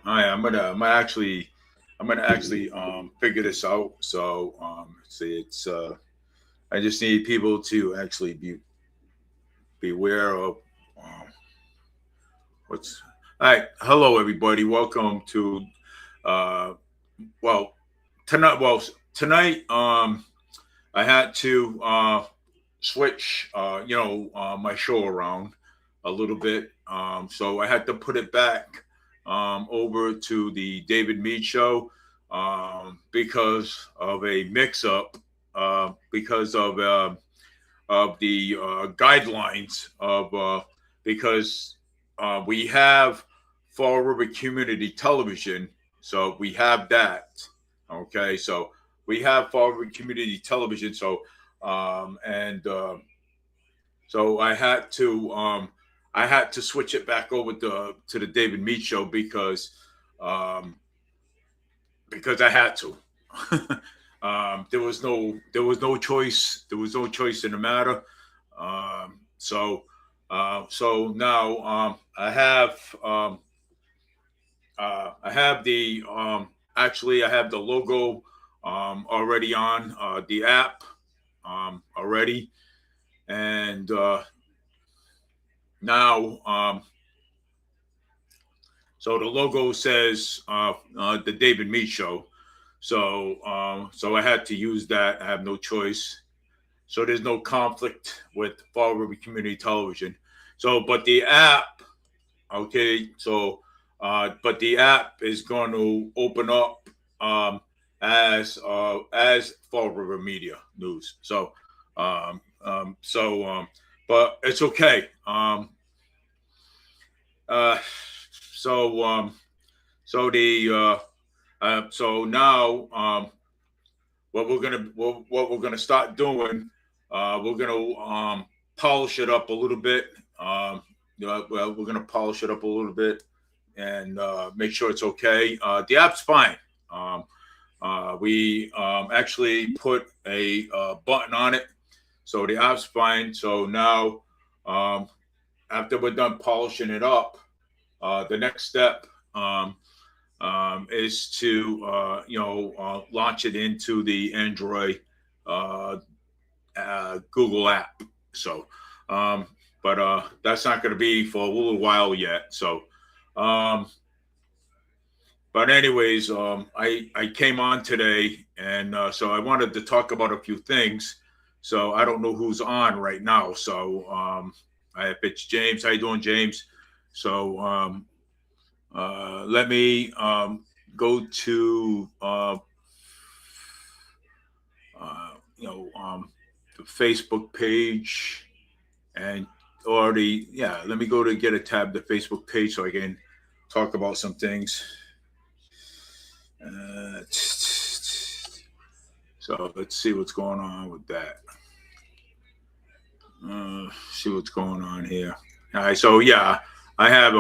I'm gonna actually figure this out. So see, I just need people to actually be aware of um, what's. All right, hello everybody. Welcome to uh, well tonight. Well tonight I had to switch my show around a little bit. So I had to put it back over to the David Mead show because of a mix-up, because of the guidelines of because we have Fall River Community Television, so we have that. Okay, so we have Fall River Community Television, and so I had to switch it back over to the David Mead show um, because I had to. There was no choice. There was no choice in the matter. So now I have the actually I have the logo already on the app already, and now so the logo says the David Mead Show. So I had to use that. I have no choice. So there's no conflict with Fall River Community Television. But the app, okay. But the app is going to open up as Fall River Media News. But it's okay. Uh, so so the so now what we're gonna start doing, we're gonna polish it up a little bit. We're gonna polish it up a little bit and make sure it's okay. The app's fine. Um, we actually put a button on it, so the app's fine. So now, um, after we're done polishing it up, the next step is to launch it into the Android uh, Google app. So, um, but that's not going to be for a little while yet. Um, but anyways, I came on today, and so I wanted to talk about a few things. So I don't know who's on right now. So if it's James, how you doing, James? So let me go to uh, you know the Facebook page and already let me go to get a tab the Facebook page so I can talk about some things. So let's see what's going on with that. See what's going on here. All right, so I have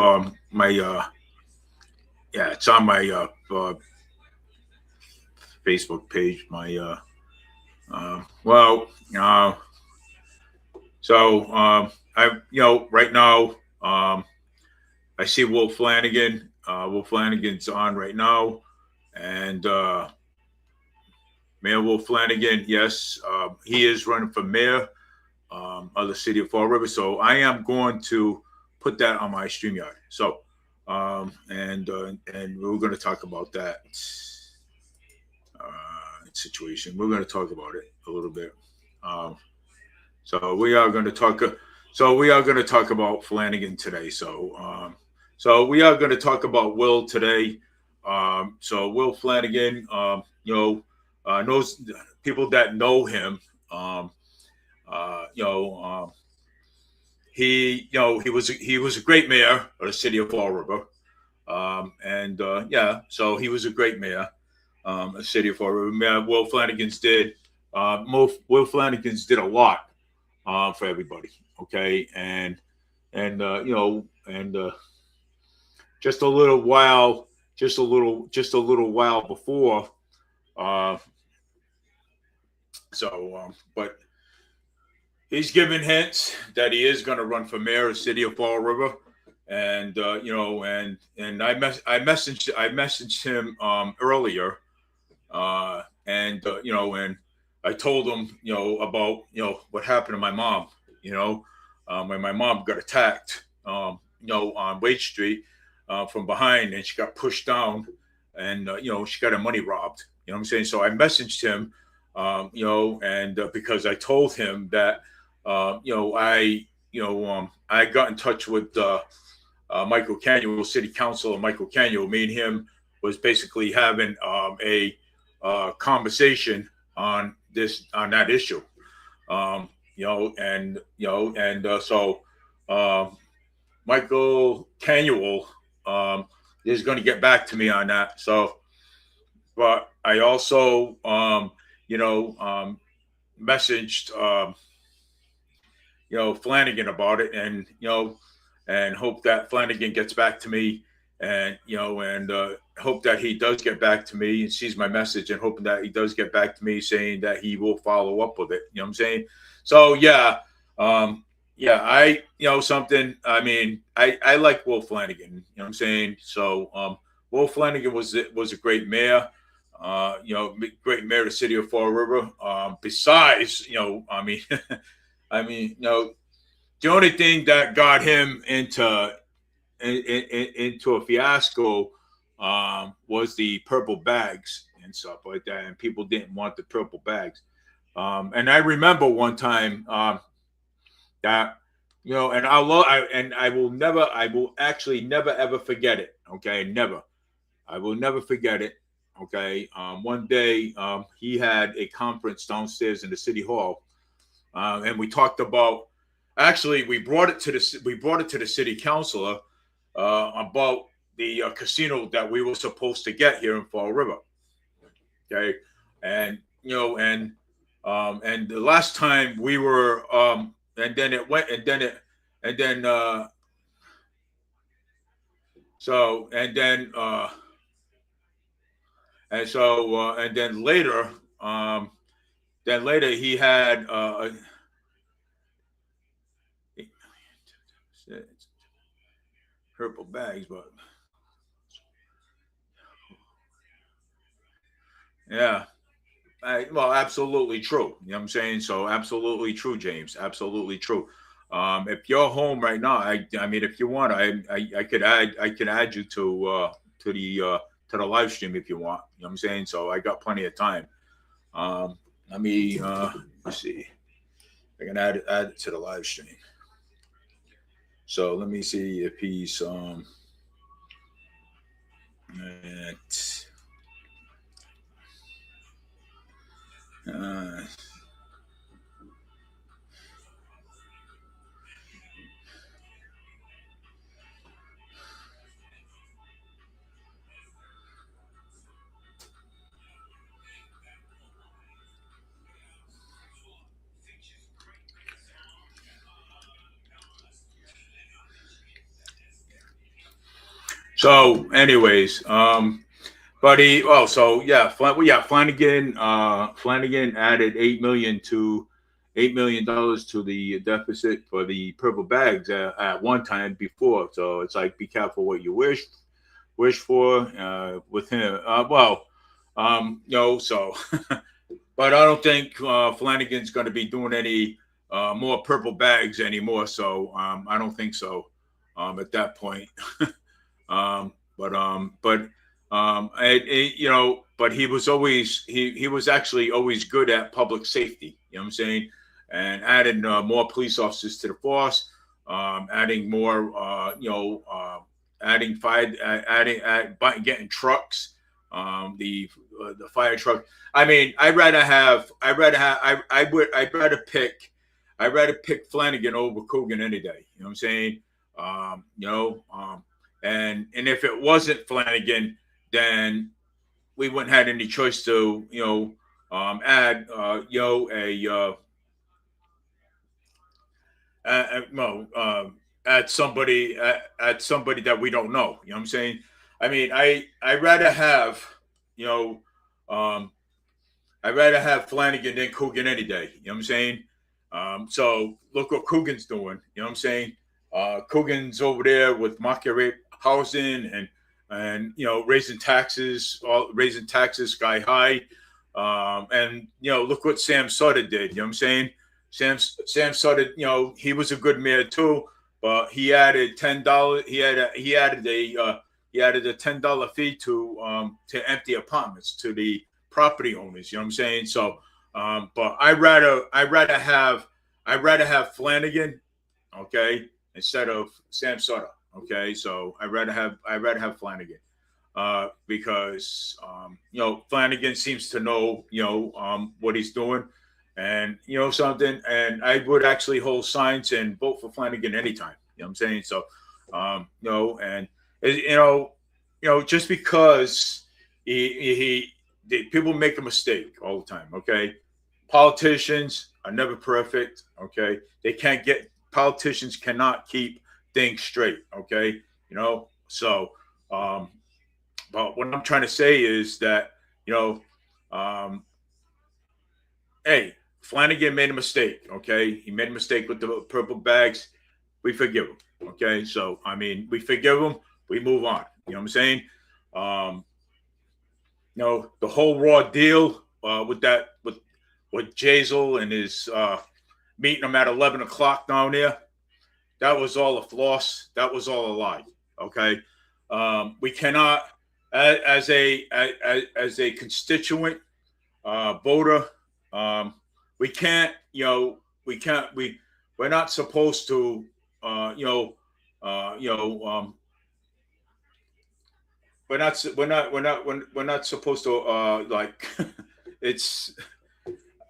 my it's on my Facebook page. My well, so I right now I see Wolf Flanagan. Wolf Flanagan's on right now, and Mayor Wolf Flanagan, yes, he is running for mayor of the city of Fall River. So I am going to put that on my StreamYard. So and we're going to talk about that situation. We're going to talk about it a little bit. Um, so we are going to talk. So we are going to talk about Flanagan today. So we are going to talk about Will today. So Will Flanagan, knows people that know him. Um, uh, you know, um, he was a great mayor of the city of Fall River, and so he was a great mayor, of the city of Fall River. Mayor Will Flanagan's did. Will Flanagan's did a lot for everybody. Okay, and just a little while, just a little while before. Uh, but he's given hints that he is going to run for mayor of the city of Fall River, and I messaged him earlier, and I told him about what happened to my mom, when my mom got attacked, on Wade Street, from behind, and she got pushed down, and she got her money robbed. You know what I'm saying? So I messaged him, and because I told him that, I got in touch with Michael Canuel, City Council, and Michael Canuel. Me and him was basically having a conversation on that issue. So Michael Canuel is going to get back to me on that. So, but I also messaged Flanagan about it, and hope that Flanagan gets back to me, and hope that he does get back to me and sees my message, and hoping that he does get back to me saying that he will follow up with it. You know what I'm saying? So yeah, I something. I mean, I like Will Flanagan. You know what I'm saying? So Will Flanagan was a great mayor. Great mayor of the city of Fall River. Besides, I mean, the only thing that got him into a fiasco was the purple bags and stuff like that, and people didn't want the purple bags. And I remember one time that and I will actually never ever forget it. Okay, never. I will never forget it. Okay. One day he had a conference downstairs in the city hall, and we talked about. Actually, we brought it to the city councilor about the casino that we were supposed to get here in Fall River. Okay, and and the last time we were, and then it went, and then so and then and so and then later, he had purple bags, but yeah. Well, absolutely true. You know what I'm saying? So absolutely true, James. Absolutely true. If you're home right now, I mean, if you want, I could add you to the live stream if you want. You know what I'm saying? So I got plenty of time. Let me let's see. I can add it to the live stream. So let me see if he's at, uh, so anyways, but Flanagan added $8 million to the deficit for the purple bags at one time before. So it's like, be careful what you wish for with him. So, but I don't think Flanagan's going to be doing any more purple bags anymore. So I don't think so at that point. But he was always he was actually always good at public safety. You know what I'm saying? And adding more police officers to the force, adding more, adding fire, getting trucks, the fire truck. I mean, I'd rather pick Flanagan over Coogan any day. You know what I'm saying? And if it wasn't Flanagan, then we wouldn't have any choice to add at somebody that we don't know. You know what I'm saying? I mean, I rather have you know I'd rather have Flanagan than Coogan any day. You know what I'm saying? So look what Coogan's doing. You know what I'm saying? Coogan's over there with market rate housing and raising taxes, sky high. And look what Sam Sutter did. You know what I'm saying? Sam Sutter, he was a good mayor too, but he added $10. He added a $10 fee to empty apartments to the property owners. You know what I'm saying? So, but I rather have Flanagan, okay, instead of Sam Sutter. Okay, so I rather have Flanagan, because Flanagan seems to know what he's doing, and something. And I would actually hold signs and vote for Flanagan anytime. You know what I'm saying? So, and just because people make a mistake all the time. Okay, politicians are never perfect. Okay, politicians cannot keep things straight. Okay, so but what I'm trying to say is that hey, Flanagan made a mistake. Okay, he made a mistake with the purple bags. We forgive him. Okay, so I mean, we forgive him. We move on. You know what I'm saying? The whole raw deal with Jazel and his meeting him at 11 o'clock down there. That was all a floss. That was all a lie. Okay, we cannot, as a constituent voter, we can't. We're not supposed to. We're not supposed to like. It's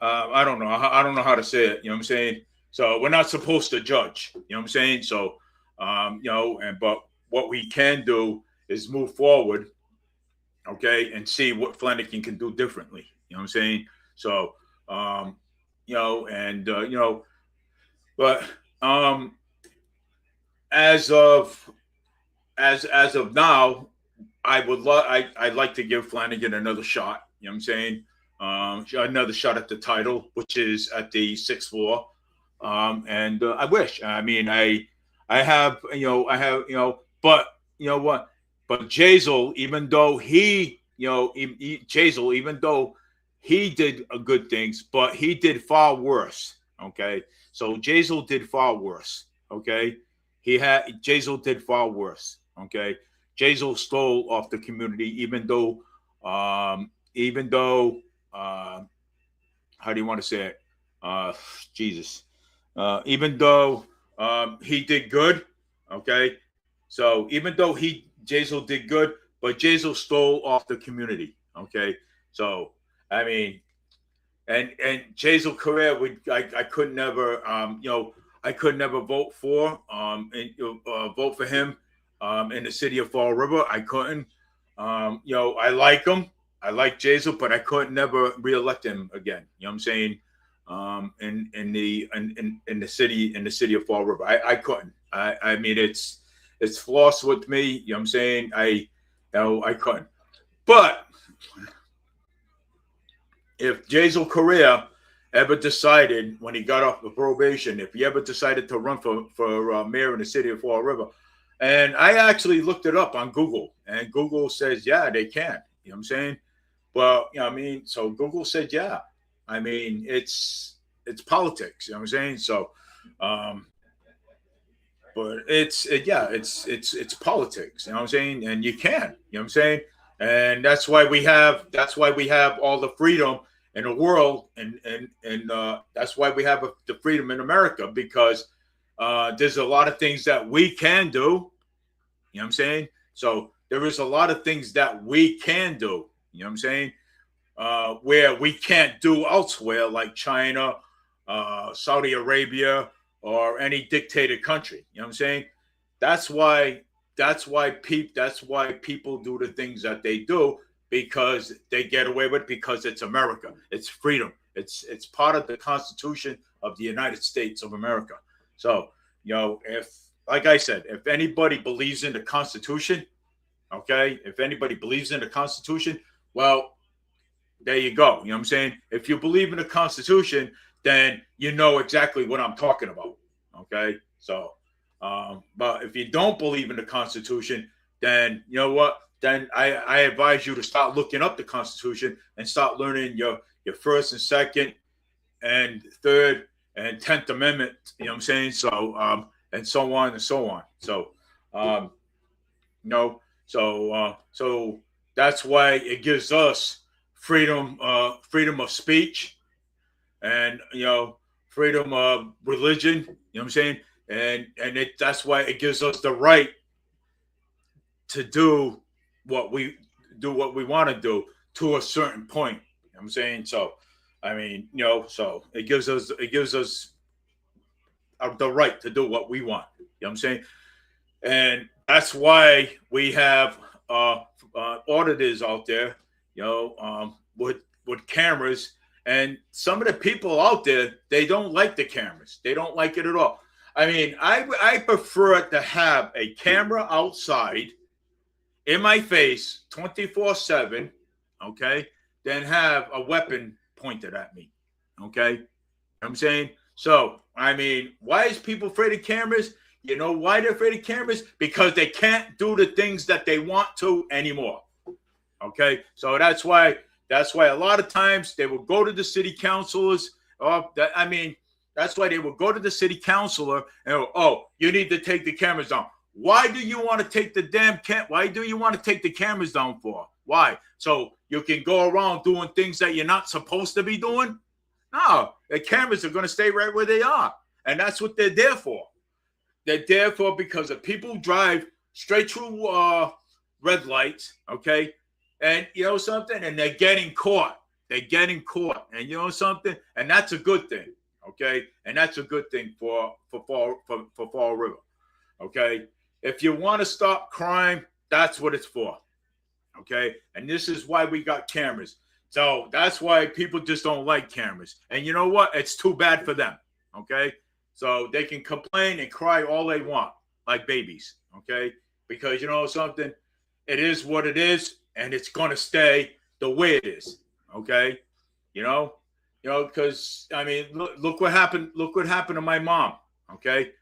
I don't know how to say it. You know what I'm saying? So we're not supposed to judge. You know what I'm saying? So but what we can do is move forward, okay, and see what Flanagan can do differently. You know what I'm saying? So but as of now, I'd like to give Flanagan another shot. You know what I'm saying? Another shot at the title, which is at the sixth floor. And I wish. I mean, I have, but you know what? But Jazel, even though Jazel, even though he did good things, but he did far worse. Okay, so Jazel did far worse. Okay, Jazel did far worse. Okay, Jazel stole off the community, even though how do you want to say it? Jesus. Even though he did good, okay. So even though Jazel did good, but Jazel stole off the community, okay. So I mean, and Jazel Correa, I could never, I could never vote for, vote for him, in the city of Fall River. I couldn't, I like him. I like Jazel, but I could never reelect him again. You know what I'm saying? In the city of Fall River, I couldn't. I mean, it's floss with me. You know what I'm saying? I couldn't. But if Jazel Correa ever decided, when he got off the probation, if he ever decided to run for mayor in the city of Fall River, and I actually looked it up on Google, and Google says, yeah, they can. You know what I'm saying? Well, I mean, so Google said, yeah. I mean, it's politics. You know what I'm saying? So, but it's politics. You know what I'm saying? And you can. You know what I'm saying? And that's why we have all the freedom in the world, and that's why we have the freedom in America, because there's a lot of things that we can do. You know what I'm saying? So there is a lot of things that we can do. You know what I'm saying? Where we can't do elsewhere, like China, Saudi Arabia, or any dictated country. You know what I'm saying? That's why people do the things that they do, because they get away with it, because it's America. It's freedom. It's part of the Constitution of the United States of America. So, if, like I said, if anybody believes in the Constitution, okay, if anybody believes in the Constitution, well, there you go. You know what I'm saying? If you believe in the Constitution, then you know exactly what I'm talking about. Okay. So, But if you don't believe in the Constitution, then you know what? Then I advise you to start looking up the Constitution and start learning your First and Second and Third and 10th Amendment. You know what I'm saying? So and so on and so on. So so that's why it gives us freedom of speech, and freedom of religion. You know what I'm saying? And that's why it gives us the right to do what we want to do to a certain point. You know what I'm saying? So I mean, so it gives us the right to do what we want. You know what I'm saying? And that's why we have auditors out there, with cameras. And some of the people out there, they don't like the cameras. They don't like it at all. I mean, I prefer to have a camera outside in my face 24/7, okay, than have a weapon pointed at me, okay? You know what I'm saying? So, I mean, why is people afraid of cameras? You know why they're afraid of cameras? Because they can't do the things that they want to anymore. Okay, so that's why a lot of times they will go to the city councilors. That's why they will go to the city councilor and you need to take the cameras down. Why do you want to take Why do you want to take the cameras down for? Why? So you can go around doing things that you're not supposed to be doing? No, the cameras are going to stay right where they are, and that's what they're there for. They're there for because if people drive straight through red lights, okay, and you know something, and they're getting caught. They're getting caught, and you know something, and that's a good thing, okay, and that's a good thing for Fall River, okay. If you want to stop crime, that's what it's for, okay, and this is why we got cameras. So that's why people just don't like cameras, and you know what? It's too bad for them, okay. So they can complain and cry all they want, like babies, okay? Because you know something, it is what it is, and it's gonna stay the way it is, okay? Because I mean, look what happened. Look what happened to my mom, okay?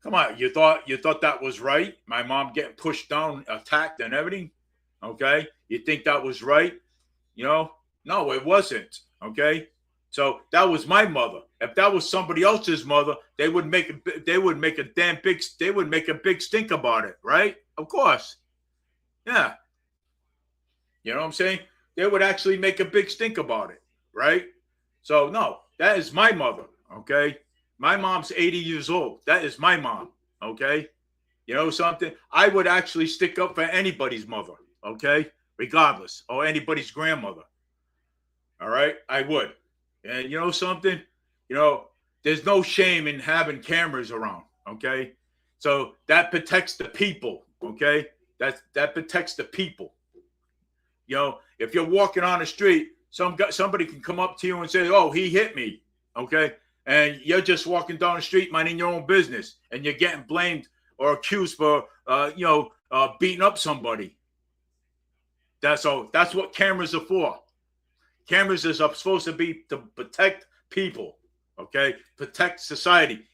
Come on, you thought that was right? My mom getting pushed down, attacked, and everything, okay? You think that was right? No, it wasn't, okay? So that was my mother. If that was somebody else's mother, they would make a big stink about it, right? Of course. Yeah. You know what I'm saying? They would actually make a big stink about it, right? So no, that is my mother, okay? My mom's 80 years old. That is my mom, okay? You know something? I would actually stick up for anybody's mother, okay? Regardless, or anybody's grandmother. All right? I would. And you know something? There's no shame in having cameras around, okay? So that protects the people, okay? That protects the people. If you're walking on the street, somebody can come up to you and say, "Oh, he hit me," okay? And you're just walking down the street minding your own business, and you're getting blamed or accused for, beating up somebody. That's what cameras are for. Cameras are supposed to be to protect people, okay? Protect society,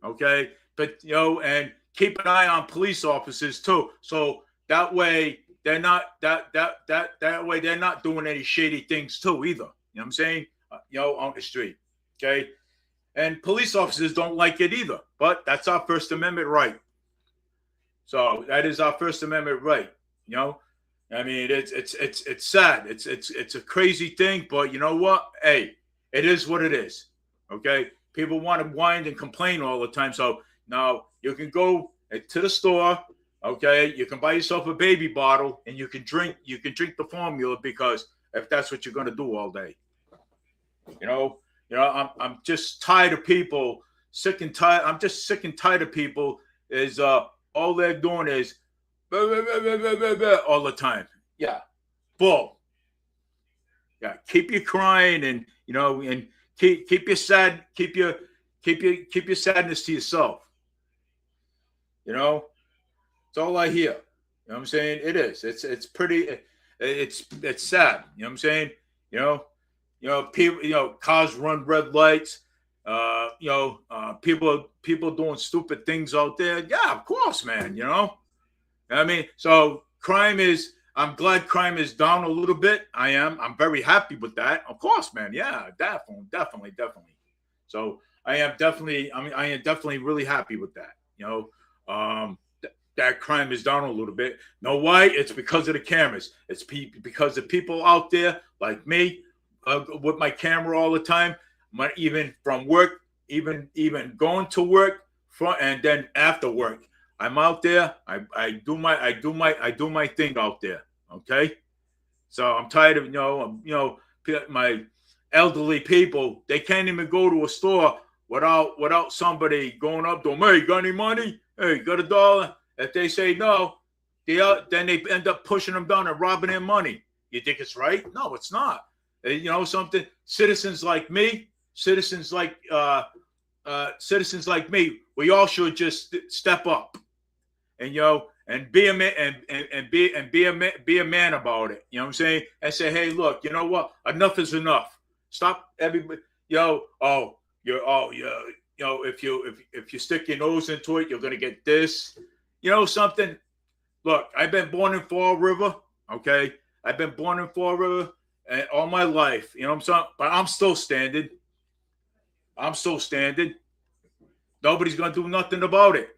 okay? But and keep an eye on police officers too, so that way they're not that way they're not doing any shady things too either. You know what I'm saying? On the street, okay? And police officers don't like it either, but that's our First Amendment right. So that is our First Amendment right. I mean, it's sad. It's a crazy thing, but you know what? Hey, it is what it is. Okay, people want to whine and complain all the time. So now you can go to the store. Okay, you can buy yourself a baby bottle and you can drink the formula, because if that's what you're going to do all day, I'm just tired of people. I'm just sick and tired of people. Is all they're doing is all the time. Yeah. Bull. Yeah. Keep your crying and and keep your sadness to yourself. It's all I hear. You know what I'm saying? It is. It's pretty it's sad. You know what I'm saying? People, cars run red lights. People doing stupid things out there. Yeah, of course, man. I mean, so crime is. I'm glad crime is down a little bit. I am. I'm very happy with that. Of course, man. Yeah, definitely. So I am definitely. I mean, I am definitely really happy with that. That crime is down a little bit. Know why? It's because of the cameras. It's because of people out there like me with my camera all the time. Even from work, even going to work, and then after work, I'm out there. I do my thing out there. Okay, so I'm tired of my elderly people. They can't even go to a store without somebody going up to them. Hey, got any money? Hey, got $1? If they say no, then they end up pushing them down and robbing their money. You think it's right? No, it's not. Something. Citizens like me, citizens like me, we all should just step up and be a man and be a man about it. You know what I'm saying? And say, hey, look, you know what? Enough is enough. Stop everybody. If you stick your nose into it, you're gonna get this. Something. Look, I've been born in Fall River. Okay, I've been born in Fall River all my life. You know what I'm saying? But I'm still standing. Nobody's gonna do nothing about it.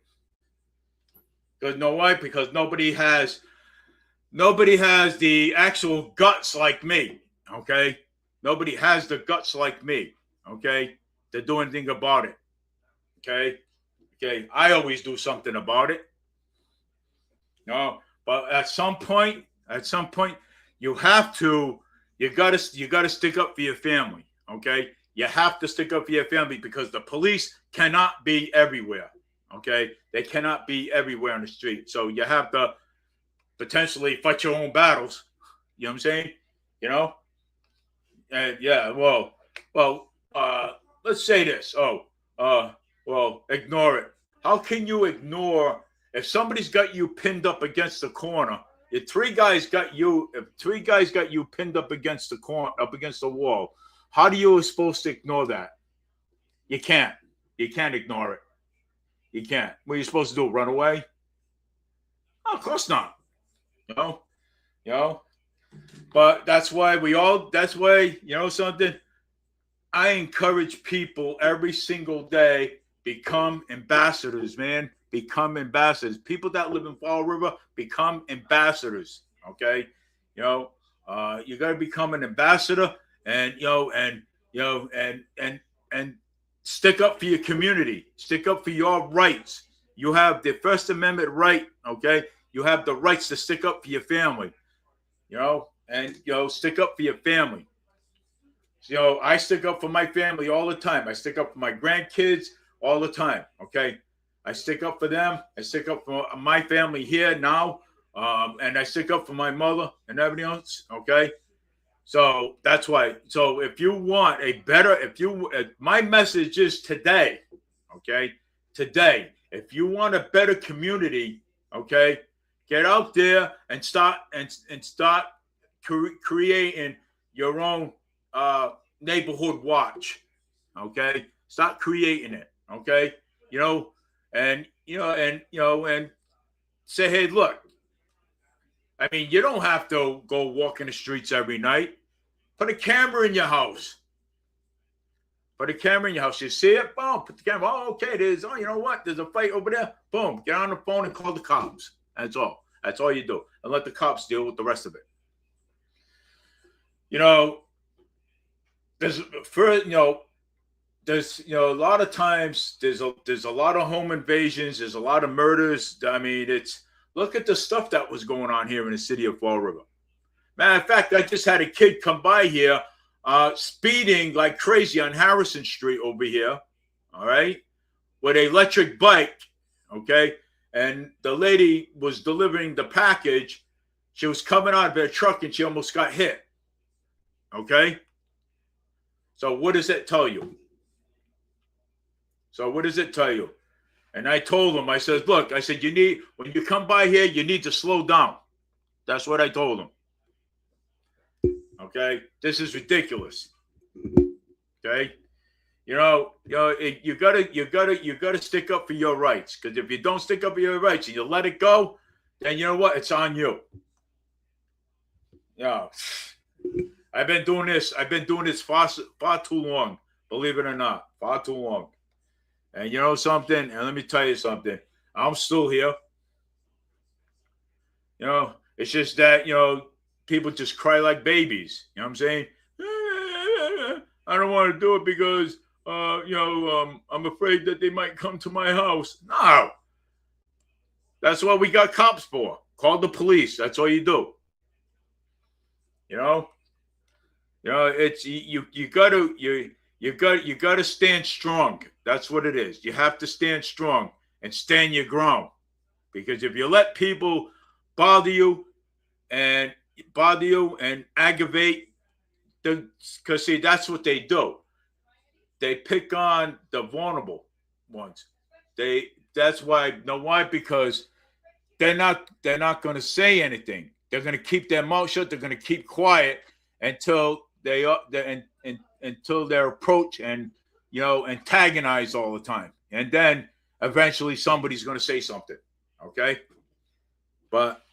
Because know why? Because nobody has the actual guts like me. Okay, nobody has the guts like me. Okay, to do anything about it. Okay, I always do something about it. But at some point, you gotta stick up for your family. Okay, you have to stick up for your family because the police cannot be everywhere. Okay, they cannot be everywhere on the street. So you have to potentially fight your own battles. You know what I'm saying? And yeah. Well. Let's say this. Ignore it. How can you ignore if somebody's got you pinned up against the corner? If three guys got you pinned up against the corner, up against the wall, how do you supposed to ignore that? You can't. You can't ignore it. You can't. What are you supposed to do? Run away? Oh, of course not. But that's why something. I encourage people every single day, become ambassadors, man. Become ambassadors. People that live in Fall River, become ambassadors. Okay. You got to become an ambassador and stick up for your community. Stick up for your rights. You have the First Amendment right. Okay. You have the rights to stick up for your family. Stick up for your family. I stick up for my family all the time. I stick up for my grandkids all the time. Okay. I stick up for them. I stick up for my family here now. And I stick up for my mother and everything else. Okay. So that's why. So if you want my message is today. Okay. Today, if you want a better community, okay, get out there and start creating your own neighborhood watch. Okay, start creating it. Okay, and say, hey, look. I mean, you don't have to go walk in the streets every night. Put a camera in your house. You see it? Boom. Put the camera. Oh, okay. You know what? There's a fight over there. Boom. Get on the phone and call the cops. That's all. That's all you do. And let the cops deal with the rest of it. There's a lot of times there's a lot of home invasions. There's a lot of murders. I mean, look at the stuff that was going on here in the city of Fall River. Matter of fact, I just had a kid come by here speeding like crazy on Harrison Street over here, all right, with an electric bike, okay? And the lady was delivering the package. She was coming out of her truck and she almost got hit, okay? So what does it tell you? And I told him, I said, look, when you come by here, you need to slow down. That's what I told him. Okay? This is ridiculous. Okay? You gotta stick up for your rights. Because if you don't stick up for your rights and you let it go, then you know what? It's on you. Yeah. I've been doing this. I've been doing this far too long. Believe it or not, far too long. And you know something? And let me tell you something. I'm still here. It's just that people just cry like babies. You know what I'm saying? I don't want to do it because I'm afraid that they might come to my house. No, that's what we got cops for. Call the police. That's all you do. It's you gotta stand strong. That's what it is. You have to stand strong and stand your ground. Because if you let people bother you and aggravate, because see, that's what they do. They pick on the vulnerable ones. That's why. You know why? Because they're not going to say anything. They're going to keep their mouth shut. They're going to keep quiet until until they're approached and antagonized all the time, and then eventually somebody's going to say something. Okay, but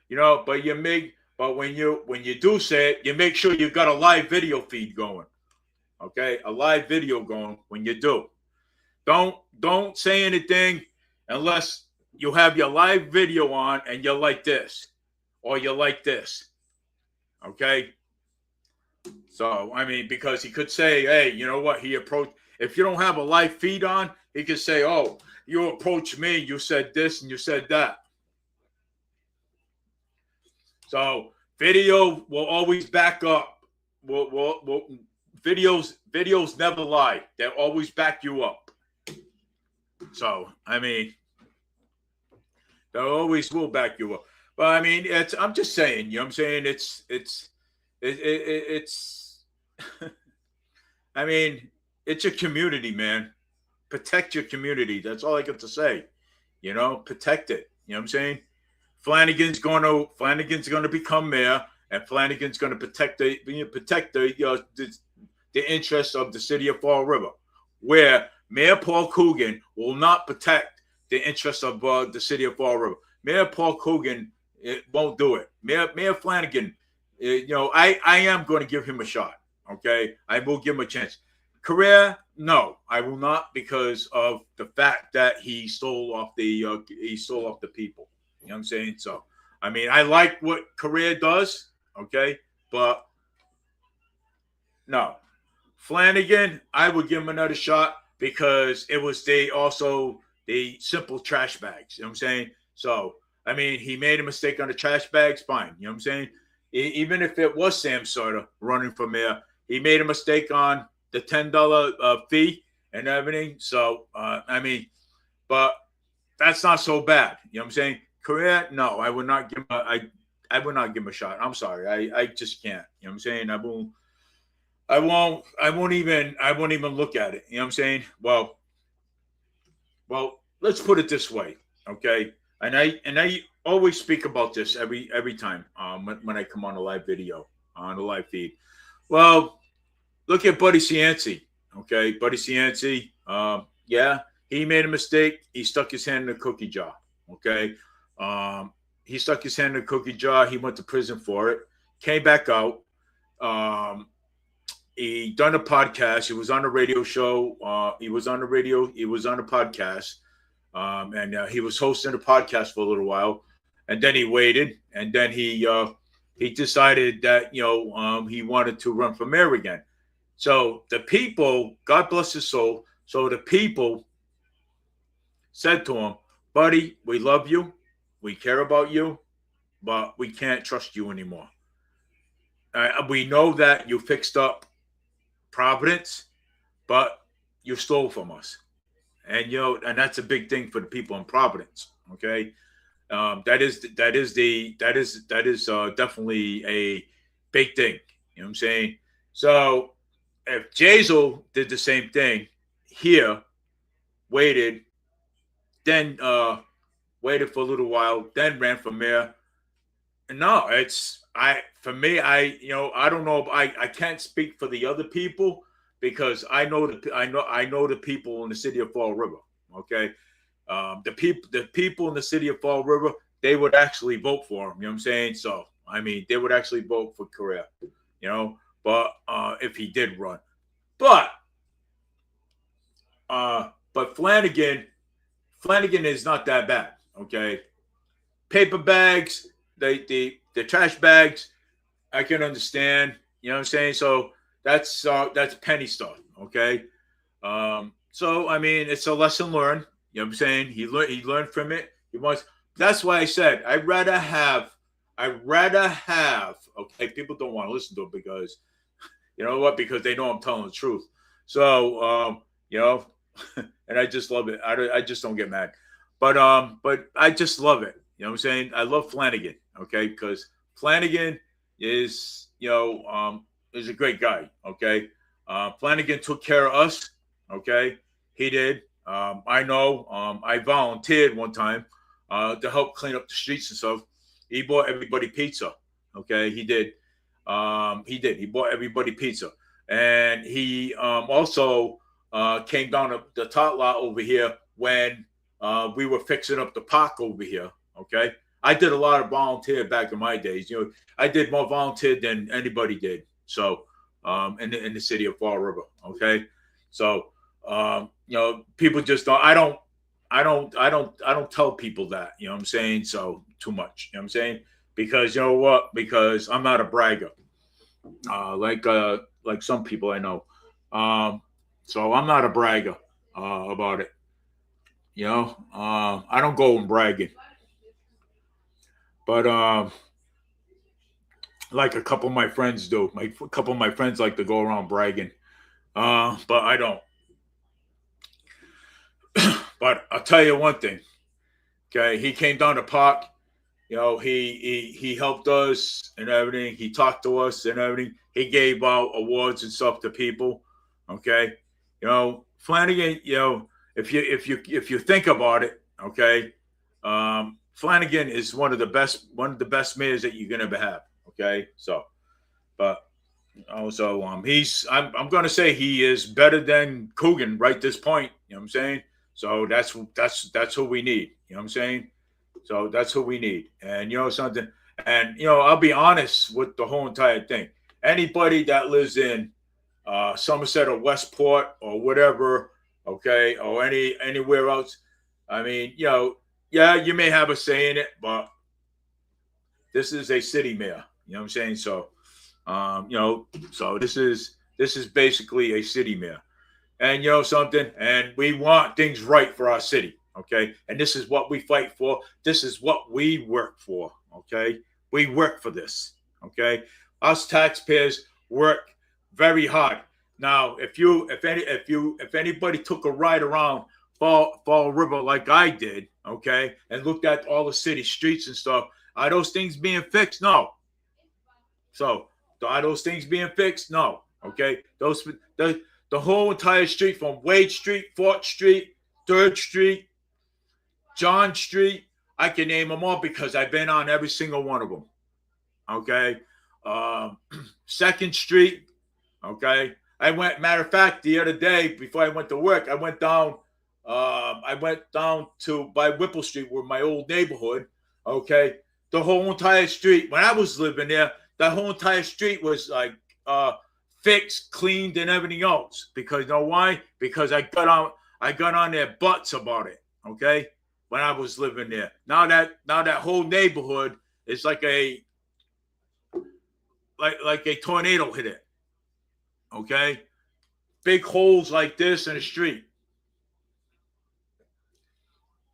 when you do say it, you make sure you've got a live video feed going. Okay, a live video going when you do. Don't say anything unless you have your live video on and you're like this or you're like this. Okay. So, I mean, because he could say, hey, you know what? He approached, if you don't have a live feed on, he could say, oh, you approached me, you said this and you said that. So, video will always back up. Videos never lie. They'll always back you up. So, I mean, they always will back you up. But I mean, I'm just saying, you know what I'm saying? It's I mean, it's a community, man. Protect your community. That's all I got to say. Protect it. You know what I'm saying? Flanagan's going to become mayor, and Flanagan's going to protect the interests of the city of Fall River, where Mayor Paul Coogan will not protect the interests of the city of Fall River. Mayor Paul Coogan won't do it. Mayor Flanagan, I am going to give him a shot. Okay, I will give him a chance. Career, no, I will not, because of the fact that he stole off the people. You know what I'm saying? So, I mean, I like what Career does. Okay, but no, Flanagan, I would give him another shot because it was the simple trash bags. You know what I'm saying? So, I mean, he made a mistake on the trash bags. Fine. You know what I'm saying? Even if it was Sam Sutter running for mayor, he made a mistake on the $10 fee and everything. So, I mean, but that's not so bad. You know what I'm saying? Career, no, I would not give him I would not give him a shot. I'm sorry. I just can't. You know what I'm saying? I won't even look at it. You know what I'm saying? Well, let's put it this way, okay? And I always speak about this every time when I come on a live video, on a live feed. Well, look at Buddy Cianci, okay? Buddy Cianci, yeah, he made a mistake. He stuck his hand in a cookie jar, okay? He stuck his hand in a cookie jar. He went to prison for it. Came back out. He done a podcast. He was on a radio show. He was on the radio. He was on a podcast. And he was hosting a podcast for a little while. And then he waited. And then he decided that, he wanted to run for mayor again. So the people, God bless his soul. So the people said to him, buddy, we love you. We care about you, but we can't trust you anymore. We know that you fixed up Providence, but you stole from us. And, and that's a big thing for the people in Providence. Okay. That is definitely a big thing. You know what I'm saying? So if Jazel did the same thing here, waited, then, waited for a little while, then ran for mayor. No, I don't know. I can't speak for the other people, because I know the people in the city of Fall River. Okay, the people in the city of Fall River, they would actually vote for him. You know what I'm saying? So I mean, they would actually vote for Correa. You know, but if he did run, but Flanagan is not that bad. Okay, paper bags, the trash bags, I can understand. You know what I'm saying? So that's penny stuff. Okay. So I mean, it's a lesson learned. You know what I'm saying? He learned from it. He wants. That's why I said I'd rather have. Okay, people don't want to listen to it because you know what? Because they know I'm telling the truth. So you know, and I just love it. I just don't get mad. But I just love it. You know what I'm saying? I love Flanagan. Okay, because Flanagan is is a great guy. Okay, Flanagan took care of us. Okay, he did. I know. I volunteered one time to help clean up the streets and stuff. He bought everybody pizza. Okay, he did. He did. He bought everybody pizza, and he also came down to the tot lot over here when we were fixing up the park over here. Okay, I did a lot of volunteer back in my days. You know, I did more volunteer than anybody did. So, in the city of Fall River. Okay, so people just don't. I don't tell people that. You know what I'm saying? So too much. You know what I'm saying? Because you know what? Because I'm not a bragger. Like some people I know. So I'm not a bragger about it. You know, I don't go and bragging, but like a couple of my friends do. A couple of my friends like to go around bragging, but I don't. But I'll tell you one thing. Okay, he came down to park. You know, he helped us and everything. He talked to us and everything. He gave out awards and stuff to people. Okay, you know, Flanagan. You know, if you think about it, okay, Flanagan is one of the best mayors that you can ever have. Okay, so but also I'm gonna say he is better than Coogan right this point. You know what I'm saying? So that's who we need. You know what I'm saying? So that's who we need. And you know something. And you know I'll be honest with the whole entire thing. Anybody that lives in Somerset or Westport or whatever, okay, or anywhere else. I mean, you know, yeah, you may have a say in it, but this is a city mayor. You know what I'm saying? So, so this is basically a city mayor, and you know something, and we want things right for our city. Okay, and this is what we fight for. This is what we work for. Okay, we work for this. Okay, us taxpayers work very hard. Now, if anybody took a ride around Fall River like I did, okay, and looked at all the city streets and stuff, are those things being fixed? No. So are those things being fixed? No. Okay. The whole entire street from Wade Street, Fort Street, Third Street, John Street, I can name them all because I've been on every single one of them. Okay. Second Street. Okay. Matter of fact, the other day before I went to work, I went down to by Whipple Street, where my old neighborhood. Okay. The whole entire street, when I was living there, the whole entire street was like fixed, cleaned, and everything else. Because you know why? Because I got on their butts about it. Okay, when I was living there. Now that whole neighborhood is like a tornado hit it. Okay, big holes like this in the street.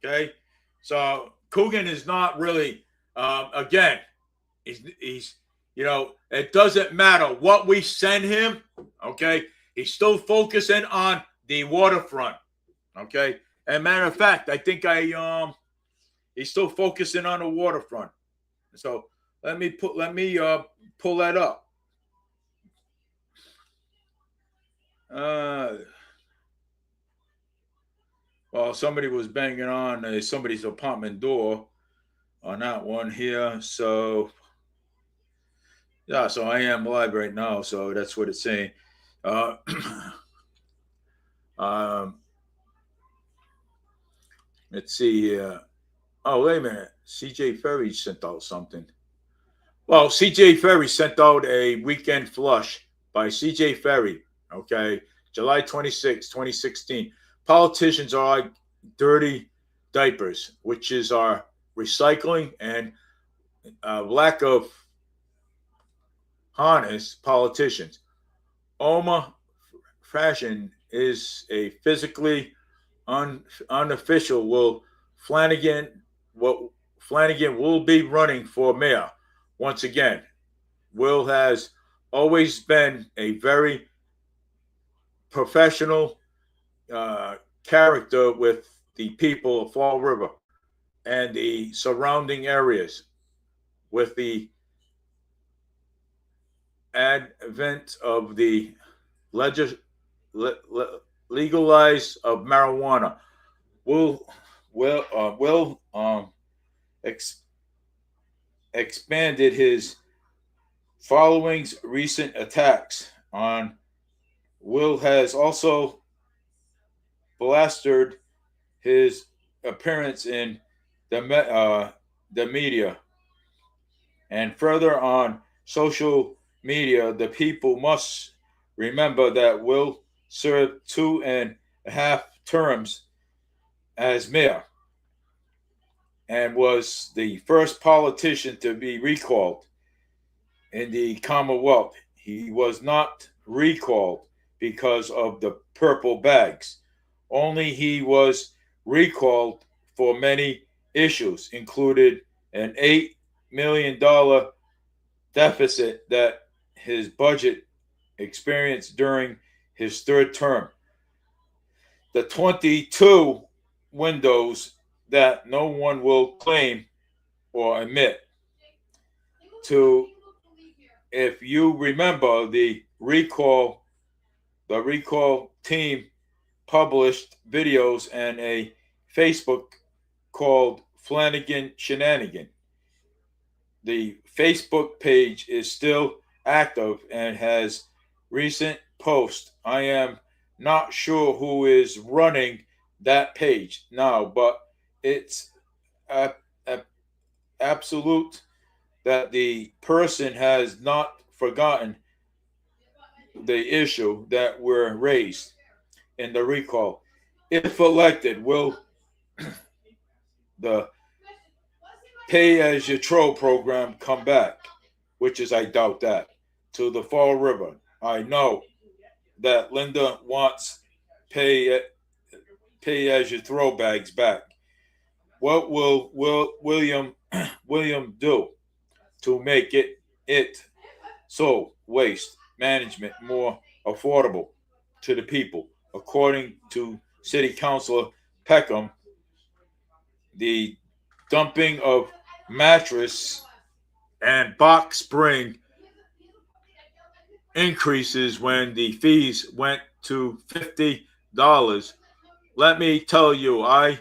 Okay, so Coogan is not really. Again, he's it doesn't matter what we send him. Okay, he's still focusing on the waterfront. Okay, and matter of fact, I think he's still focusing on the waterfront. So let me pull that up. Well, somebody was banging on somebody's apartment door on that one here. So yeah, so I am live right now. So that's what it's saying. Um, let's see here. Oh, wait a minute. CJ Ferry sent out something. Well, CJ Ferry sent out a weekend flush by CJ Ferry. Okay, July 26, 2016. Politicians are like dirty diapers, which is our recycling and lack of honest politicians. Omar Fashion is a physically unofficial. Flanagan will be running for mayor once again. Will has always been a very professional character with the people of Fall River and the surrounding areas. With the advent of the legis- legalize of marijuana, will ex- expanded his following's recent attacks on. Will has also blasted his appearance in the media and further on social media. The people must remember that Will served 2.5 terms as mayor and was the first politician to be recalled in the Commonwealth. He was not recalled because of the purple bags. Only he was recalled for many issues, included an $8 million deficit that his budget experienced during his third term. The 22 windows that no one will claim or admit to. If you remember, the recall team published videos and a Facebook called Flanagan Shenanigan. The Facebook page is still active and has recent posts. I am not sure who is running that page now, but it's a, a absolute that the person has not forgotten the issue that were raised in the recall. If elected, will the pay as you throw program come back? Which is, I doubt that, to the Fall River. I know that Linda wants pay pay as you throw bags back. What will William do to make it so waste management more affordable to the people? According to City Councilor Peckham, the dumping of mattress and box spring increases when the fees went to $50. Let me tell you, I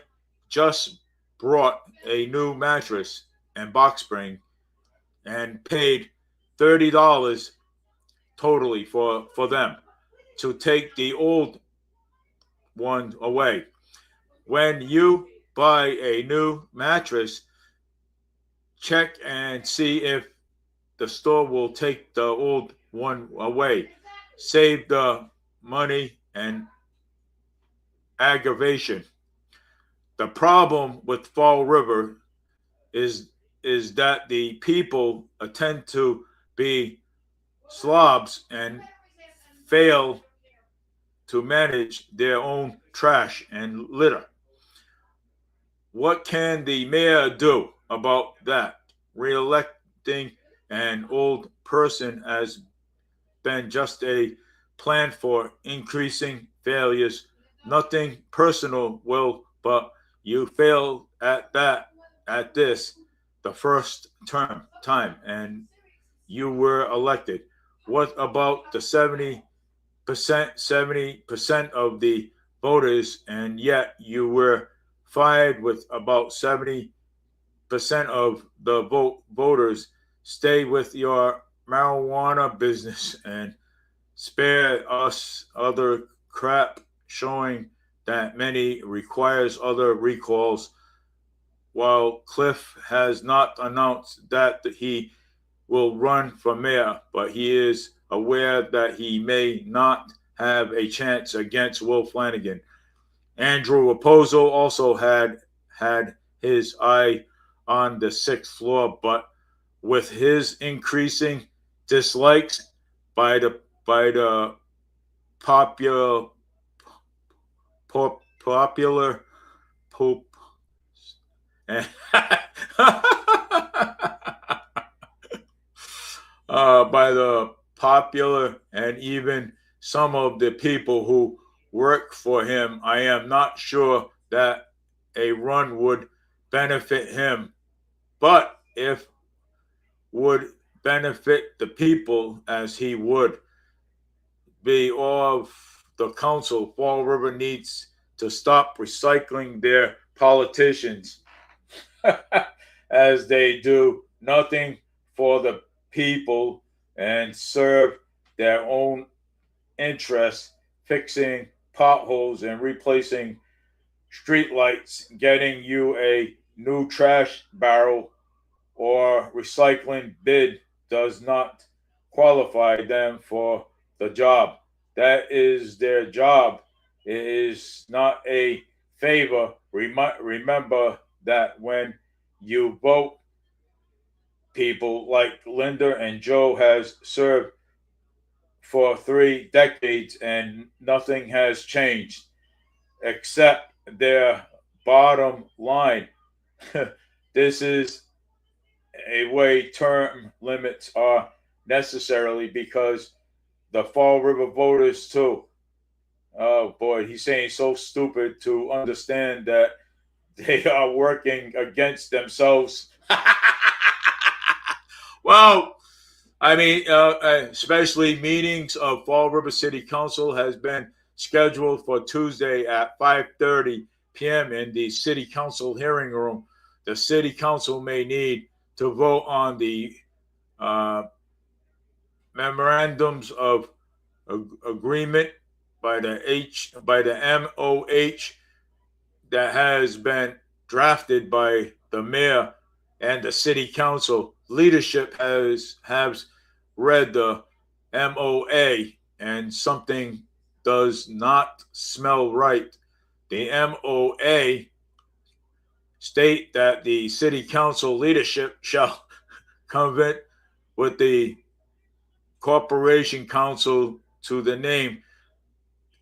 just brought a new mattress and box spring and paid $30 totally for them to take the old one away. When you buy a new mattress, check and see if the store will take the old one away. Save the money and aggravation. The problem with Fall River is is that the people tend to be slobs and fail to manage their own trash and litter. What can the mayor do about that? Re-electing an old person has been just a plan for increasing failures. Nothing personal, Will, but you failed at this the first time and you were elected. What about the 70% of the voters, and yet you were fired with about 70% of the voters? Stay with your marijuana business and spare us other crap showing that many requires other recalls. While Cliff has not announced that he will run for mayor, but he is aware that he may not have a chance against Will Flanagan. Andrew Raposo also had his eye on the sixth floor, but with his increasing dislikes by the popular popular poop and by the popular and even some of the people who work for him, I am not sure that a run would benefit him, but if would benefit the people as he would be of the council. Fall River needs to stop recycling their politicians as they do nothing for the people and serve their own interests, fixing potholes and replacing streetlights, getting you a new trash barrel or recycling bid does not qualify them for the job. That is their job. It is not a favor. Remember that when you vote, people like Linda and Joe has served for 3 decades and nothing has changed except their bottom line. This is a way term limits are necessarily because the Fall River voters too. Oh boy, he's saying so stupid to understand that they are working against themselves. Well, I mean, especially meetings of Fall River City Council has been scheduled for Tuesday at 5:30 p.m. in the City Council hearing room. The City Council may need to vote on the memorandums of agreement by the MOH that has been drafted by the mayor and the city council. Leadership has read the MOA and something does not smell right. The MOA state that the city council leadership shall convene with the corporation council to the name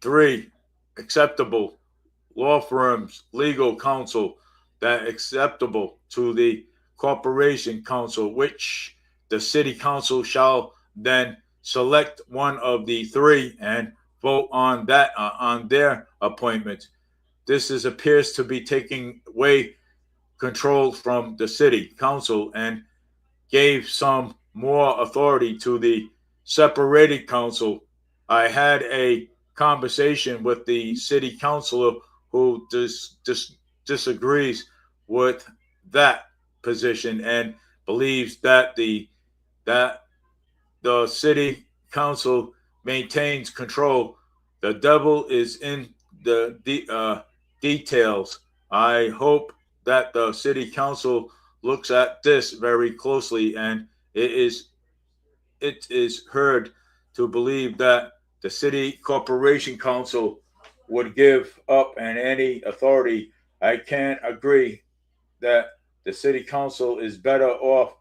3 acceptable law firms, legal counsel that acceptable to the corporation council, which the city council shall then select one of the 3 and vote on that on their appointments. This appears to be taking away control from the city council and gave some more authority to the separated council. I had a conversation with the city councilor who disagrees with that position and believes that the city council maintains control. The devil is in the details. I hope that the city council looks at this very closely, and it is heard to believe that the city corporation council would give up and any authority. I can't agree that the city council is better off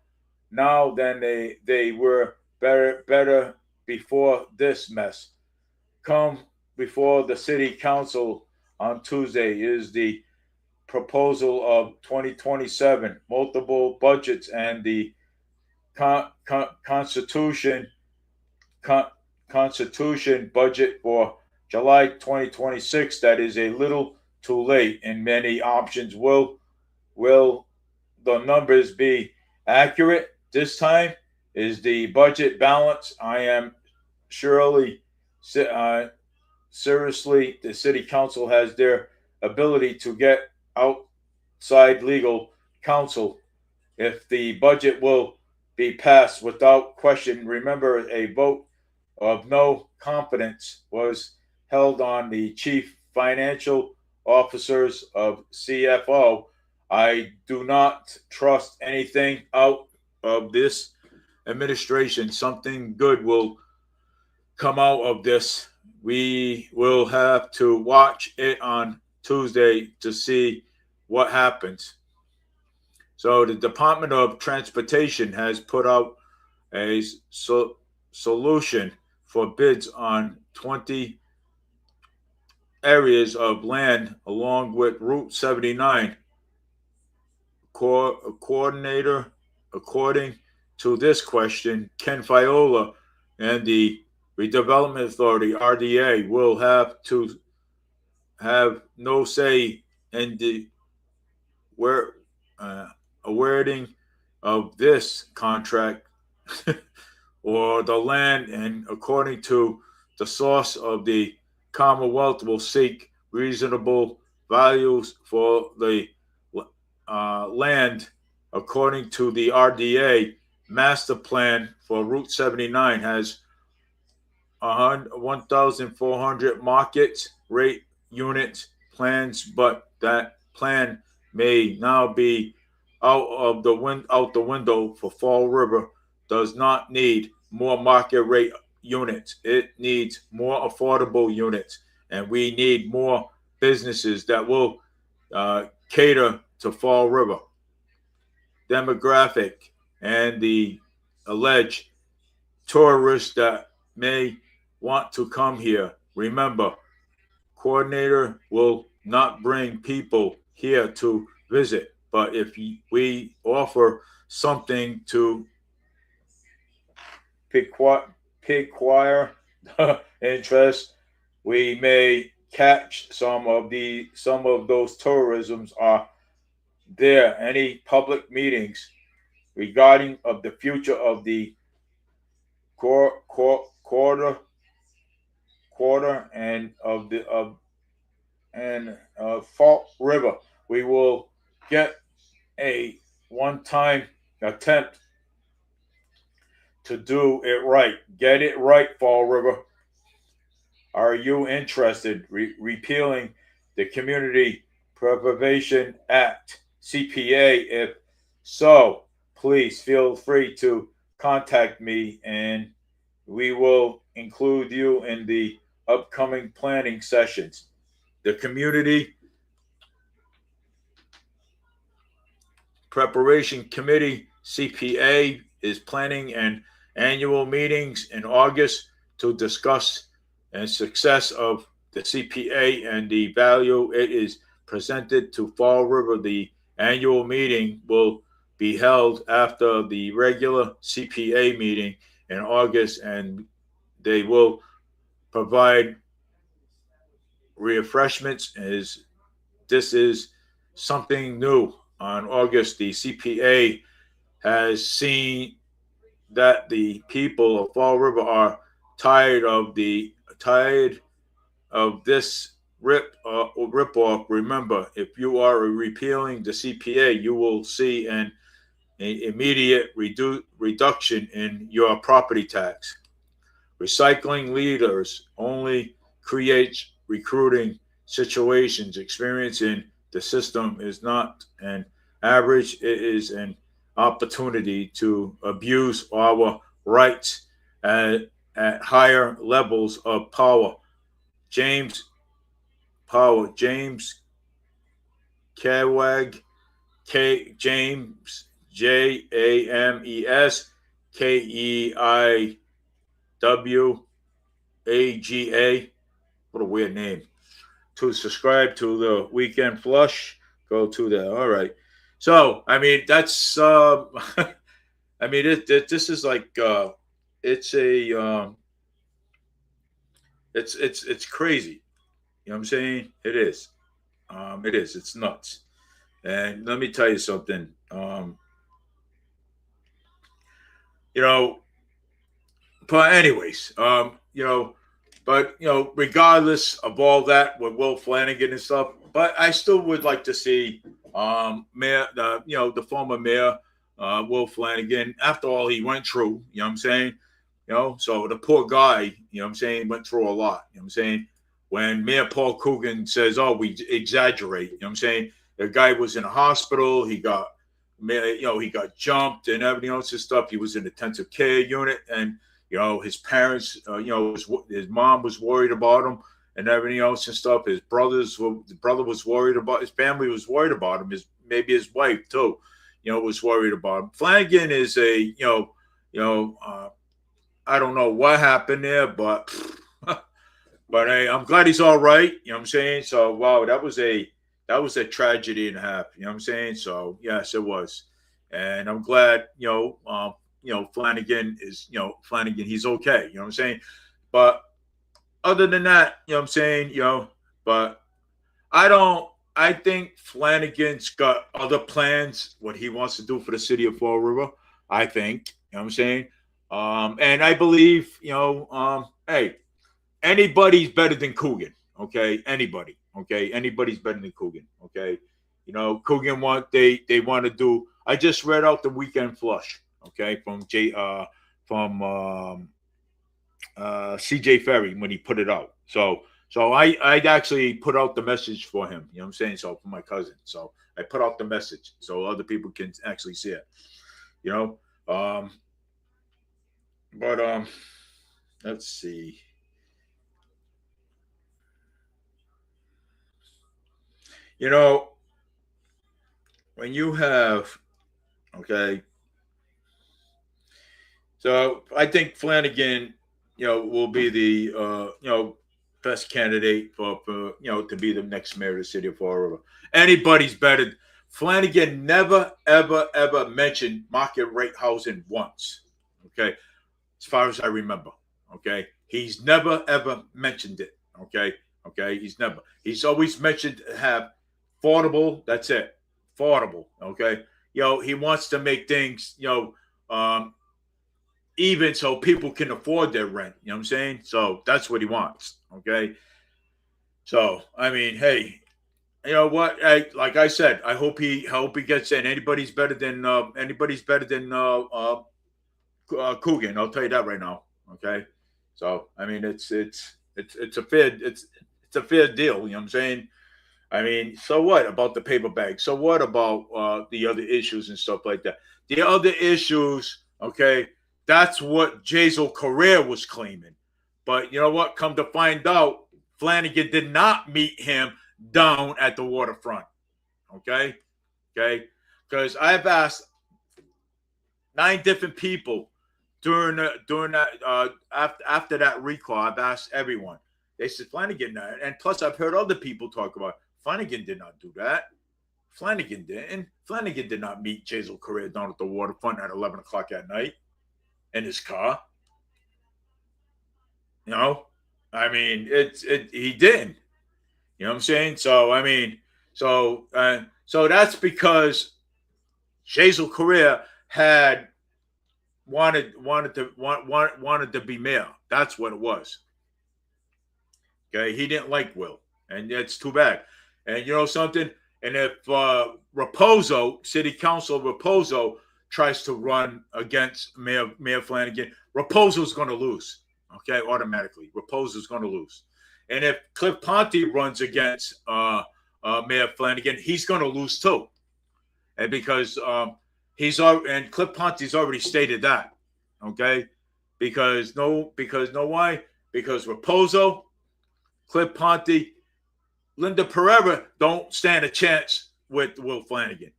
now than they were better before this mess. Come before the city council on Tuesday is the proposal of 2027 multiple budgets and the constitution budget for July 2026 that is a little too late and many options. Will the numbers be accurate this time? Is the budget balance? I am surely seriously the city council has their ability to get outside legal counsel if the budget will be passed without question. Remember, a vote of no confidence was held on the chief financial officers of CFO. I do not trust anything out of this administration. Something good will come out of this. We will have to watch it on Tuesday to see what happens. So the Department of Transportation has put out a solution for bids on 20 areas of land along with Route 79. Coordinator, according to this question, Ken Viola and the Redevelopment Authority (RDA) will have to have no say in the where awarding of this contract or the land, and according to the source of the Commonwealth will seek reasonable values for the land. According to the RDA, master plan for Route 79 has 1,400 market rate unit plans, but that plan may now be out the window. For Fall River does not need more market rate units. It needs more affordable units, and we need more businesses that will cater to Fall River demographic and the alleged tourists that may want to come here. Remember, coordinator will not bring people here to visit, but if we offer something to piquire interest, we may catch some of those tourisms are there. Any public meetings regarding of the future of the quarter and Fall River, we will get a one-time attempt to do it right. Get it right, Fall River. Are you interested repealing the Community Preservation Act (CPA)? If so, please feel free to contact me, and we will include you in the upcoming planning sessions. The Community Preparation Committee (CPA) is planning an annual meetings in August to discuss the success of the CPA and the value it is presented to Fall River. The annual meeting will be held after the regular CPA meeting in August, and they will provide refreshments. This is something new. On August, the CPA has seen that the people of Fall River are tired of this rip off. Remember, if you are repealing the CPA, you will see an immediate reduction in your property tax. Recycling leaders only creates recruiting situations. Experience in the system is not an average, it is an opportunity to abuse our rights at higher levels of power. James Kewag, James JAMES KEIWAGA. What a weird name. To subscribe to the Weekend Flush, go to that. All right. So, I mean, that's, I mean, this is like, it's crazy. You know what I'm saying? It is. It is. It's nuts. And let me tell you something. You know, but anyways, regardless of all that with Will Flanagan and stuff, but I still would like to see the former mayor, Will Flanagan, after all he went through, you know what I'm saying? So the poor guy, you know what I'm saying, went through a lot, you know what I'm saying? when Mayor Paul Coogan says, "Oh, we exaggerate," you know what I'm saying? The guy was in a hospital. He got, he got jumped and everything else and stuff. He was in intensive care unit, and his parents, his mom was worried about him and everything else and stuff. His brother was worried about, his family was worried about him. Maybe his wife too, was worried about him. Flanagan is a, I don't know what happened there, but but hey, I'm glad he's all right. You know what I'm saying? So wow, that was a tragedy and a half. You know what I'm saying? So yes, it was, and I'm glad. Flanagan is, Flanagan. He's okay. You know what I'm saying? But other than that, you know what I'm saying? But I don't. I think Flanagan's got other plans. What he wants to do for the city of Fall River. I think. You know what I'm saying? And I believe, hey, anybody's better than Coogan. Okay, anybody. Okay, anybody's better than Coogan. Okay, Coogan they want to do. I just read out the weekend flush. Okay, from CJ Ferry when he put it out. So I actually put out the message for him. You know what I'm saying? So for my cousin. So I put out the message so other people can actually see it. But let's see. When you have, okay, so I think Flanagan, will be the, best candidate for to be the next mayor of the city of Fall River. Anybody's better. Flanagan never, ever, ever mentioned market rate housing once. Okay, as far as I remember. Okay, he's never, ever mentioned it. Okay, He's always mentioned have affordable. That's it. Affordable. Okay. He wants to make things, even so people can afford their rent. You know what I'm saying? So that's what he wants. Okay. So I mean, hey, you know what? Like I said, I hope he gets in. Anybody's better than Coogan. I'll tell you that right now. Okay. So I mean, it's a fair deal. You know what I'm saying? I mean, so what about the paper bag? So what about the other issues and stuff like that? The other issues, okay, that's what Jazel Correa was claiming. But you know what? Come to find out, Flanagan did not meet him down at the waterfront. Okay? Because I've asked 9 different people during that after that recall. I've asked everyone. They said Flanagan, and plus I've heard other people talk about Flanagan did not do that. Flanagan didn't. Flanagan did not meet Jazel Correa down at the waterfront at 11 o'clock at night in his car. I mean, he didn't. You know what I'm saying? So I mean, so that's because Jazel Correa had wanted to be mayor. That's what it was. Okay, he didn't like Will, and it's too bad. And you know something? And if Raposo, City Council Raposo, tries to run against Mayor Flanagan, Raposo's going to lose. Okay, automatically, Raposo's going to lose. And if Cliff Ponte runs against Mayor Flanagan, he's going to lose too. And because Cliff Ponte's already stated that. Okay, because why? Because Raposo, Cliff Ponte, Linda Pereira don't stand a chance with Will Flanagan.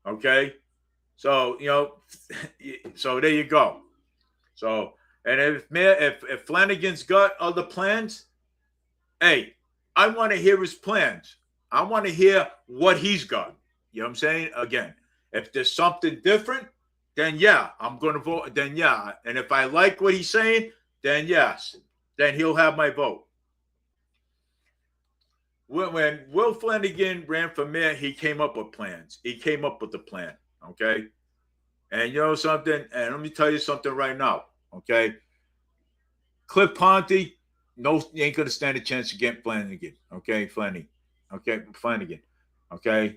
Okay, so so there you go. So and if Flanagan's got other plans, hey, I want to hear his plans. I want to hear what he's got. You know what I'm saying? Again, if there's something different, then yeah, I'm going to vote. Then yeah, and if I like what he's saying, then yes, then he'll have my vote. When Will Flanagan ran for mayor, he came up with plans. He came up with a plan, okay? And you know something? And let me tell you something right now, okay? Cliff Ponte, no, he ain't going to stand a chance against Flanagan, okay? Flanagan, okay?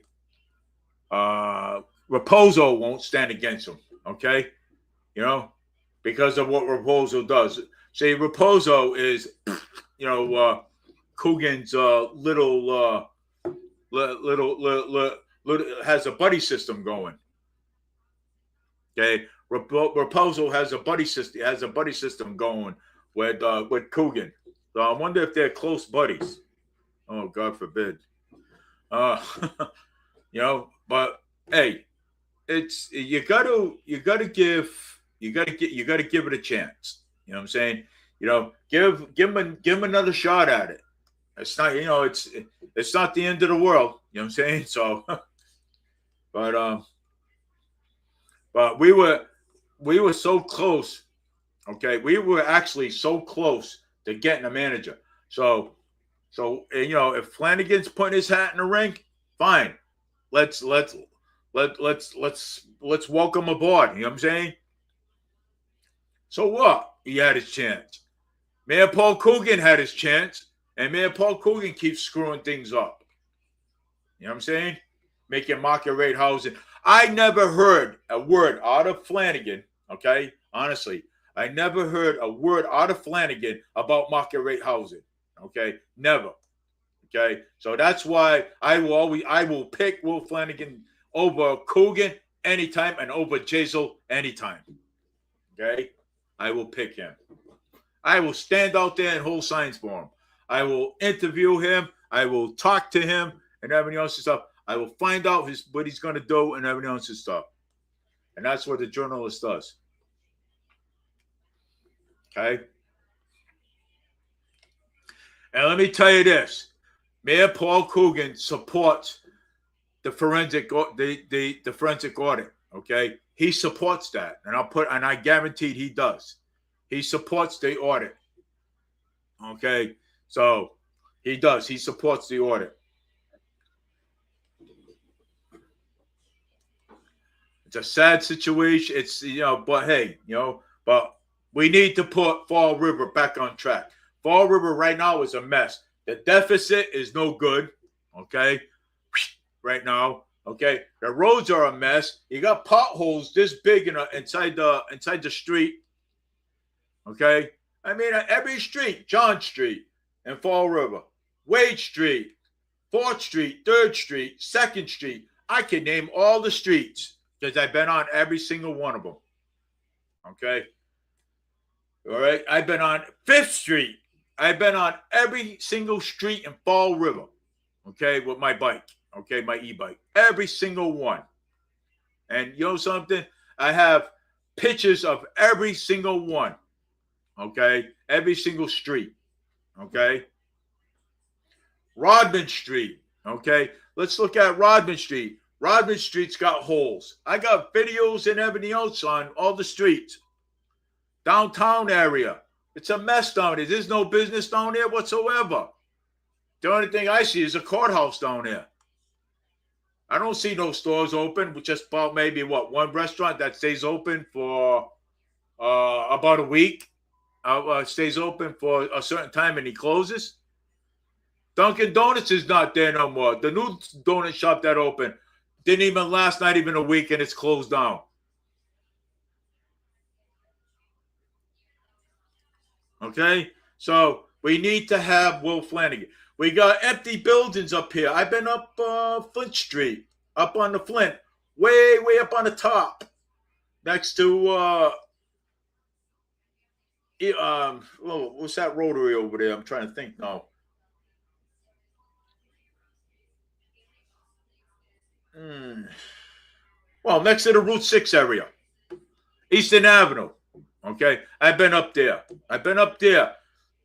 Raposo won't stand against him, okay? Because of what Raposo does. See, Raposo is Coogan's little has a buddy system going. Okay, Raposo has a buddy system going with Coogan. So I wonder if they're close buddies. Oh, God forbid. Uh, but hey, it's you gotta give it a chance. You know what I'm saying? Give him another shot at it. It's not it's not the end of the world. You know what I'm saying? So, but we were so close. Okay, we were actually so close to getting a manager. So if Flanagan's putting his hat in the ring, fine. Let's welcome aboard. You know what I'm saying? So what? He had his chance. Mayor Paul Coogan had his chance, and Mayor Paul Coogan keeps screwing things up. You know what I'm saying? Making market rate housing. I never heard a word out of Flanagan. Okay, honestly, I never heard a word out of Flanagan about market rate housing. Okay, never. Okay, so that's why I will pick Will Flanagan over Coogan anytime and over Jazel anytime. Okay, I will pick him. I will stand out there and hold signs for him. I will interview him. I will talk to him and everything else and stuff. I will find out what he's going to do and everything else and stuff. And that's what the journalist does. Okay. And let me tell you this. Mayor Paul Coogan supports the forensic the forensic audit. Okay. He supports that. And I guaranteed he does. He supports the audit. Okay. So he does. He supports the audit. It's a sad situation. It's, but hey, but we need to put Fall River back on track. Fall River right now is a mess. The deficit is no good. Okay. Right now. Okay. The roads are a mess. You got potholes this big inside the street. Okay. I mean, every street, John Street in Fall River, Wade Street, 4th Street, 3rd Street, 2nd Street. I can name all the streets because I've been on every single one of them. Okay. All right. I've been on 5th Street. I've been on every single street in Fall River. Okay. With my bike. Okay. My e-bike. Every single one. And you know something? I have pictures of every single one. Okay. Every single street. Okay. Rodman Street. Okay. Let's look at Rodman Street. Rodman Street's got holes. I got videos and everything else on all the streets. Downtown area. It's a mess down there. There's no business down there whatsoever. The only thing I see is a courthouse down there. I don't see no stores open, just about maybe one restaurant that stays open for about a week. Stays open for a certain time and he closes. Dunkin' Donuts is not there no more. The new donut shop that opened didn't even last not even a week and it's closed down. Okay? So we need to have Will Flanagan. We got empty buildings up here. I've been up Flint Street, up on the Flint, way up on the top, next to what's that rotary over there? I'm trying to think now. Well, next to the Route 6 area, Eastern Avenue. Okay, I've been up there.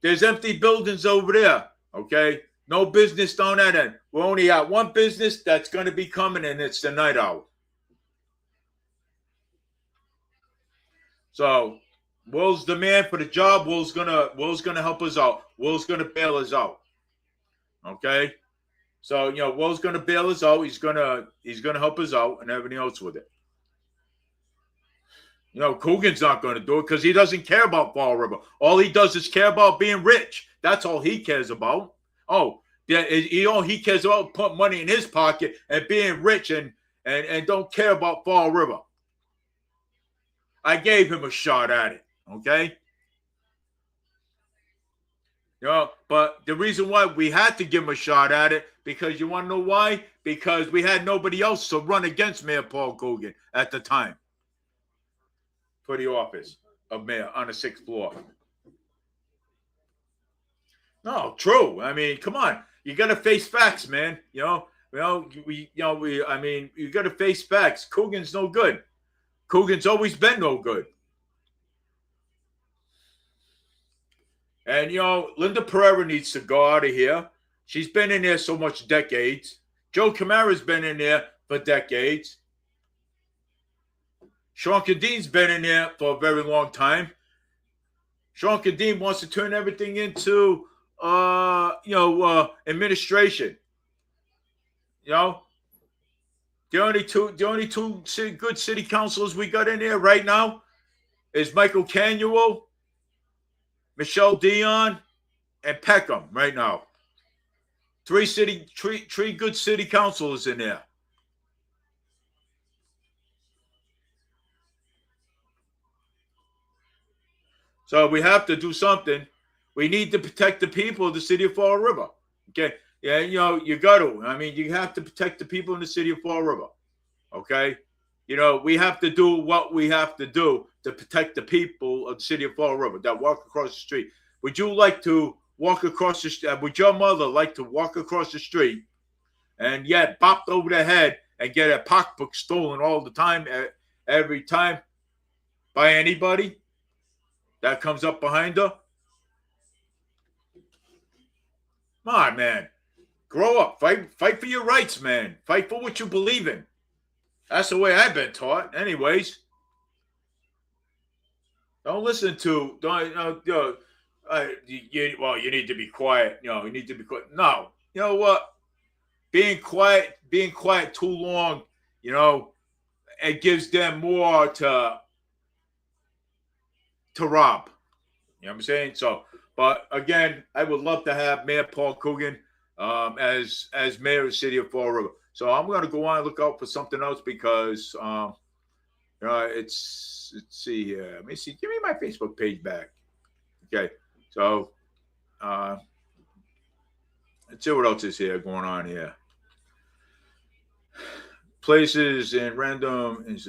There's empty buildings over there. Okay, no business down that end. We only got one business that's going to be coming, and it's the Night Owl. So Will's the man for the job. Will's gonna help us out. Will's gonna bail us out. Okay, so Will's gonna bail us out. He's gonna help us out and everything else with it. Coogan's not going to do it because he doesn't care about Fall River. All he does is care about being rich. That's all he cares about. Oh, yeah, he cares about putting money in his pocket and being rich and don't care about Fall River. I gave him a shot at it, okay? You know, but the reason why we had to give him a shot at it, because you want to know why? Because we had nobody else to run against Mayor Paul Coogan at the time for the office of mayor on the 6th floor. No, true. I mean, come on. You got to face facts, man. I mean, you got to face facts. Coogan's no good. Coogan's always been no good. And, Linda Pereira needs to go out of here. She's been in there so much decades. Joe Camara's been in there for decades. Sean Cadeen's been in there for a very long time. Sean Cadeen wants to turn everything into, administration. The only two good city councilors we got in there right now is Michael Canuel, Michelle Dion, and Peckham right now. Three good city councilors in there. So we have to do something. We need to protect the people of the city of Fall River. Okay. Yeah, you got to. I mean, you have to protect the people in the city of Fall River. Okay. We have to do what we have to do to protect the people of the city of Fall River that walk across the street. Would you like to walk across the street? Would your mother like to walk across the street and get bopped over the head and get a pocketbook stolen all the time, every time by anybody that comes up behind her? Come on, man. Grow up. Fight for your rights, man. Fight for what you believe in. That's the way I've been taught. Anyways. Don't listen to. You need to be quiet. You need to be quiet. No. You know what? Being quiet too long, it gives them more to rob. You know what I'm saying? So, but again, I would love to have Mayor Paul Coogan as mayor of the city of Fall River. So I'm going to go on and look out for something else because let's see here. Let me see. Give me my Facebook page back. Okay. So let's see what else is here going on here. Places in random is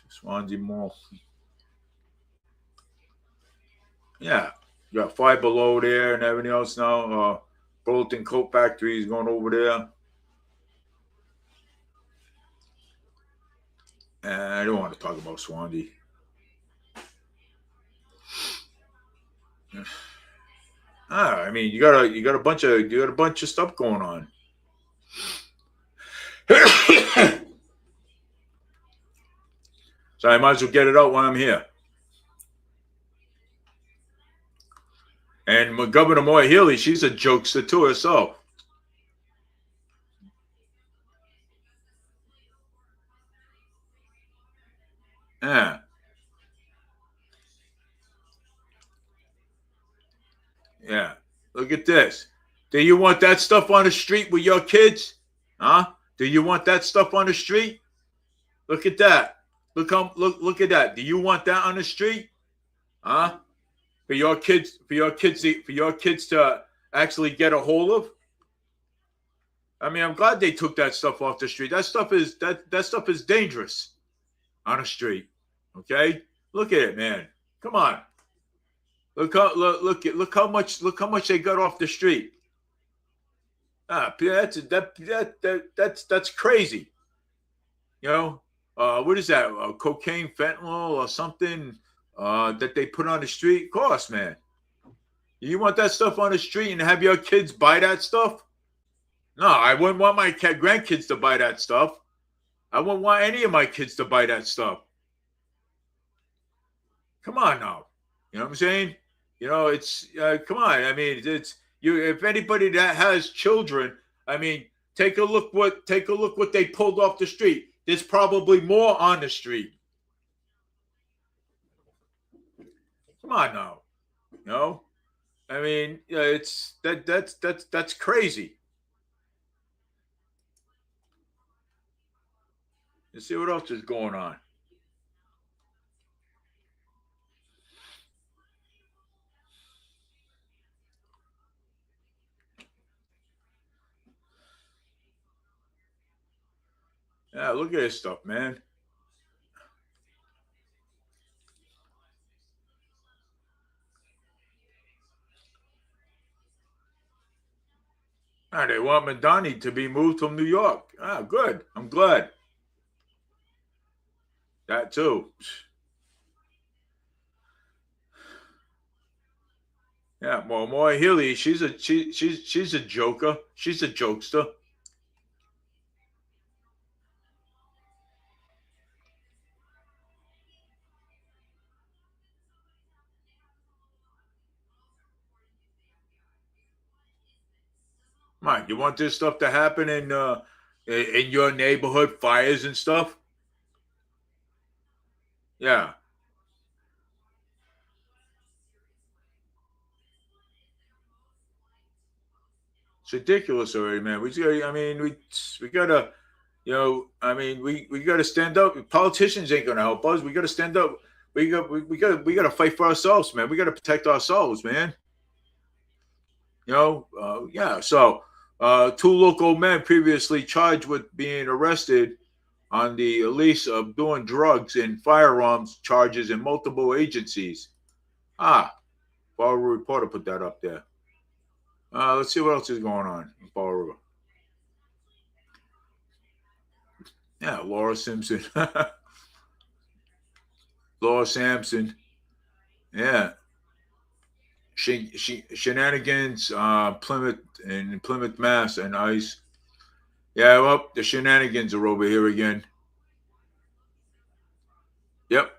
Swansea Mall. Yeah. You got Five Below there and everything else now. Burlington Coat Factory is going over there. And I don't want to talk about Swansea. I mean, you got a bunch of stuff going on. So I might as well get it out while I'm here. And Governor Moya Healy, she's a jokester too herself. Yeah. Yeah. Look at this. Do you want that stuff on the street with your kids? Huh? Do you want that stuff on the street? Look at that. Look at that. Do you want that on the street? Huh? For your kids to actually get a hold of? I mean, I'm glad they took that stuff off the street. That stuff is dangerous on the street. Okay? Look at it, man. Come on. Look how much they got off the street. That's crazy. What is that? Cocaine, fentanyl, or something that they put on the street? Of course, man. You want that stuff on the street and have your kids buy that stuff? No, I wouldn't want my grandkids to buy that stuff. I wouldn't want any of my kids to buy that stuff. Come on now. You know what I'm saying? It's come on. I mean, it's you. If anybody that has children, I mean, take a look what they pulled off the street. There's probably more on the street. Come on now. I mean, it's that's crazy. Let's see what else is going on. Yeah, look at this stuff, man. Ah, they want Madani to be moved from New York. Ah, good. I'm glad. That too. Yeah, well, Moy Healy, she's a joker. She's a jokester. Mike, you want this stuff to happen in your neighborhood, fires and stuff? Yeah, it's ridiculous already, man. I mean, we gotta, I mean, we gotta stand up. Politicians ain't gonna help us. We gotta stand up. We gotta fight for ourselves, man. We gotta protect ourselves, man. Yeah. So, two local men previously charged with being arrested on the lease of doing drugs and firearms charges in multiple agencies. Ah, Fall River Reporter put that up there. Let's see what else is going on in Fall River. Yeah, Laura Simpson. Laura Sampson. Yeah. Shenanigans, Plymouth in Plymouth, Mass, and ICE. Yeah, well, the shenanigans are over here again. Yep.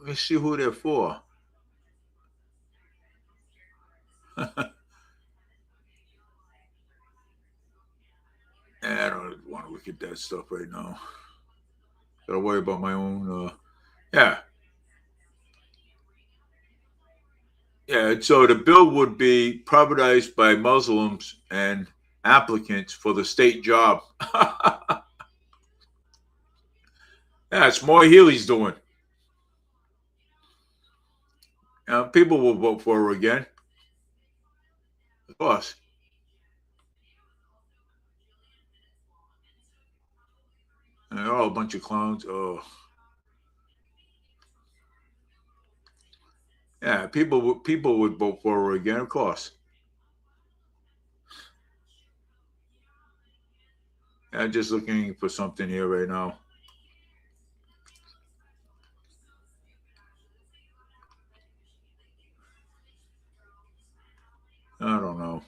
Let's see who they're for. I don't want to look at that stuff right now. Gotta worry about my own. Yeah, yeah. So the bill would be privatized by Muslims and applicants for the state job. Yeah, it's more Healy's doing. People will vote for her again, of course. And they're all a bunch of clowns. Oh, yeah. People would vote for her again, of course. I'm just looking for something here right now. I don't know.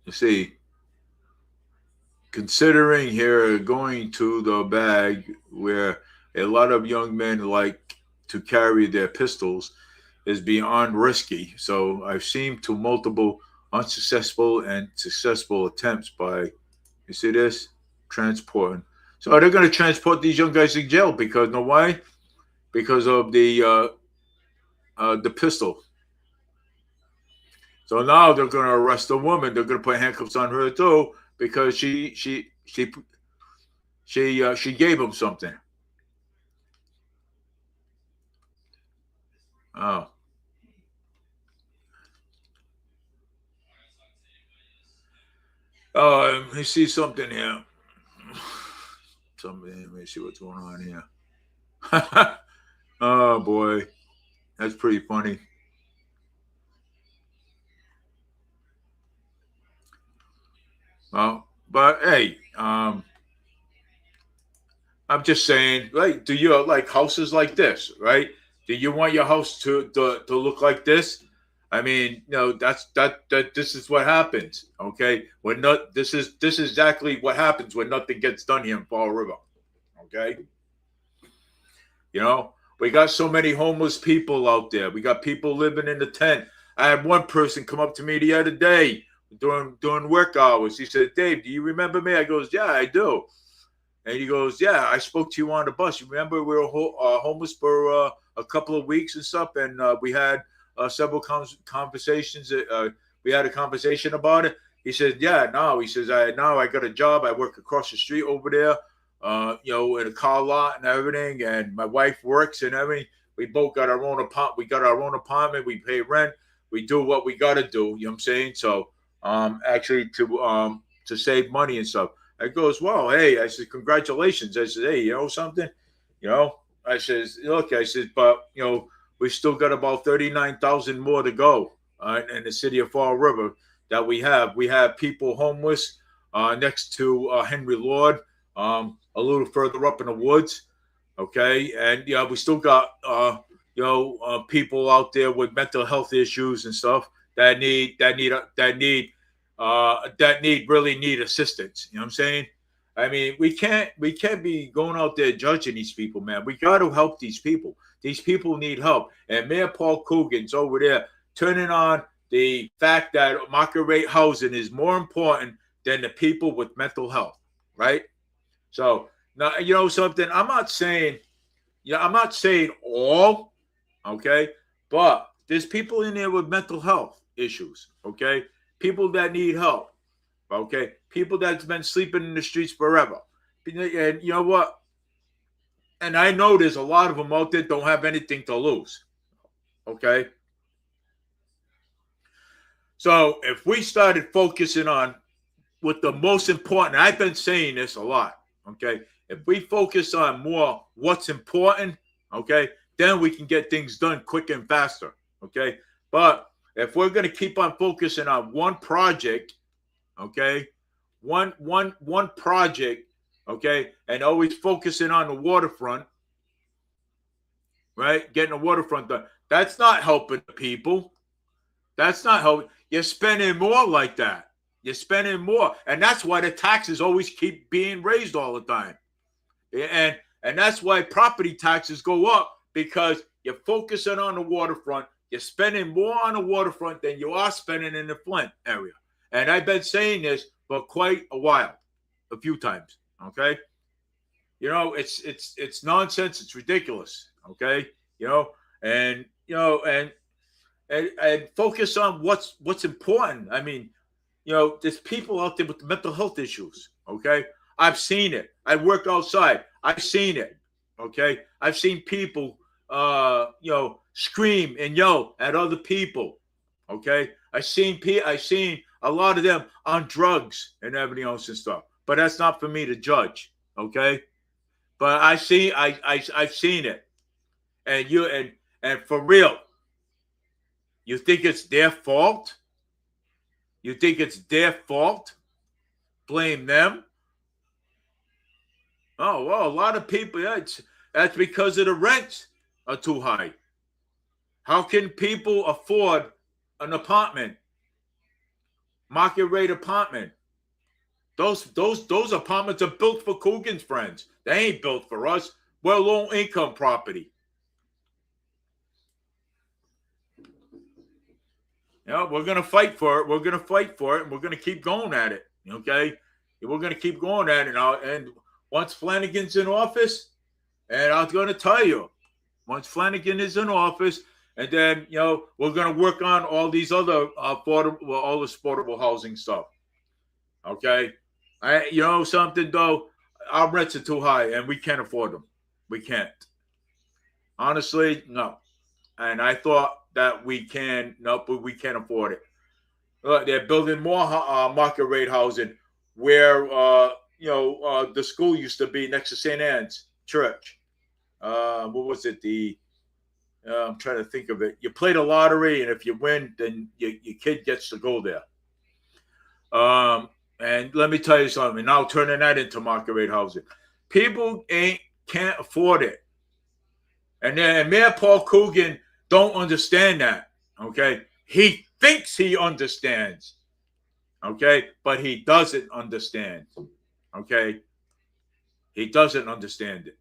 You see, considering here going to the bag where a lot of young men like to carry their pistols is beyond risky. So I've seen to multiple unsuccessful and successful attempts by, you see this, transporting. So they're going to transport these young guys to jail because, know why? Because of the pistol. So now they're going to arrest the woman. They're going to put handcuffs on her too because she gave him something. Oh, let me see something here. Something. Let me see what's going on here. Oh boy, that's pretty funny. Well, but hey, I'm just saying, like, do you like houses like this, right? Do you want your house to look like this? I mean, that this is what happens. Okay, when not this is exactly what happens when nothing gets done here in Fall River. Okay, we got so many homeless people out there. We got people living in the tent. I had one person come up to me the other day during work hours. He said, "Dave, do you remember me?" I goes, "Yeah, I do." And he goes, "Yeah, I spoke to you on the bus. You remember we were homeless for a couple of weeks and stuff, and we had several conversations. We had a conversation about it." He said, yeah, no. He says, now I got a job. I work across the street over there, in a car lot and everything. And my wife works and everything. We both got our own apartment. We got our own apartment. We pay rent. We do what we got to do. You know what I'm saying? So, actually to save money and stuff. I goes, well, hey, I said, congratulations. I said, hey, you know something? You know, I says, look, I said, but, we still got about 39,000 more to go in the city of Fall River that we have. We have people homeless next to Henry Lord, a little further up in the woods. Okay. And, yeah, we still got, people out there with mental health issues and stuff that really need assistance. You know what I'm saying? I mean, we can't be going out there judging these people, man. We got to help these people. These people need help. And Mayor Paul Coogan's over there turning on the fact that market rate housing is more important than the people with mental health, right? So now, you know something, I'm not saying all, okay, but there's people in there with mental health issues, okay? People that need help, okay? People that's been sleeping in the streets forever. And you know what? And I know there's a lot of them out there don't have anything to lose, okay? So if we started focusing on what the most important, I've been saying this a lot, okay? If we focus on more what's important, okay, then we can get things done quicker and faster, okay? But if we're going to keep on focusing on one project, okay, one project, okay, and always focusing on the waterfront, right, getting the waterfront done, that's not helping the people. That's not helping. You're spending more like that. You're spending more. And that's why the taxes always keep being raised all the time. And that's why property taxes go up, because you're focusing on the waterfront. You're spending more on the waterfront than you are spending in the Flint area. And I've been saying this for quite a while, a few times. Okay. You know, it's nonsense. It's ridiculous. Okay. And focus on what's important. I mean, there's people out there with mental health issues. Okay. I've seen it. I work outside. I've seen it. Okay. I've seen people, scream and yell at other people. Okay. I've seen a lot of them on drugs and everything else and stuff. But that's not for me to judge. Okay. But I've seen it. And for real, you think it's their fault? You think it's their fault? Blame them? Oh, well, a lot of people, that's because of the rents are too high. How can people afford an apartment? Market rate apartment. Those apartments are built for Coogan's friends. They ain't built for us. We're low income property. We're going to fight for it. We're going to fight for it, and we're going to keep going at it. Okay? We're going to keep going at it. And once Flanagan's in office, and I'm going to tell you, once Flanagan is in office, and then, we're going to work on all these other all this affordable housing stuff. Okay? Something, though, our rents are too high, and we can't afford them. We can't. Honestly, no. And I thought that we can, no, but we can't afford it. They're building more market rate housing where, the school used to be next to St. Anne's Church. What was it? I'm trying to think of it. You play the lottery, and if you win, then your kid gets to go there. And let me tell you something. Now turning that into market rate housing, people can't afford it. And then Mayor Paul Coogan don't understand that. Okay, he thinks he understands. Okay, but he doesn't understand. Okay, he doesn't understand it.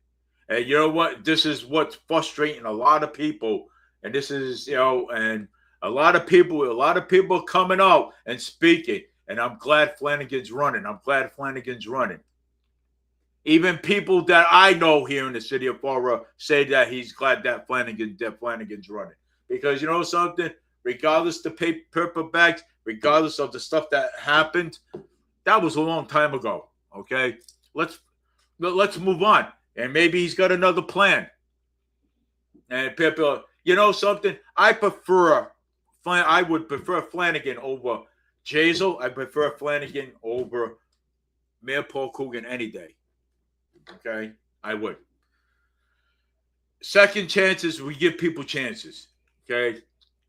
And you know what? This is what's frustrating a lot of people. And this is, and a lot of people coming out and speaking. And I'm glad Flanagan's running. Even people that I know here in the city of Fall River say that he's glad that Flanagan's running. Because you know something? Regardless to pay paper bags, regardless of the stuff that happened, that was a long time ago. Okay, let's move on, and maybe he's got another plan. And people, you know something? I would prefer Flanagan over Jazel. I prefer Flanagan over Mayor Paul Coogan any day. Okay, I would. Second chances, we give people chances. Okay,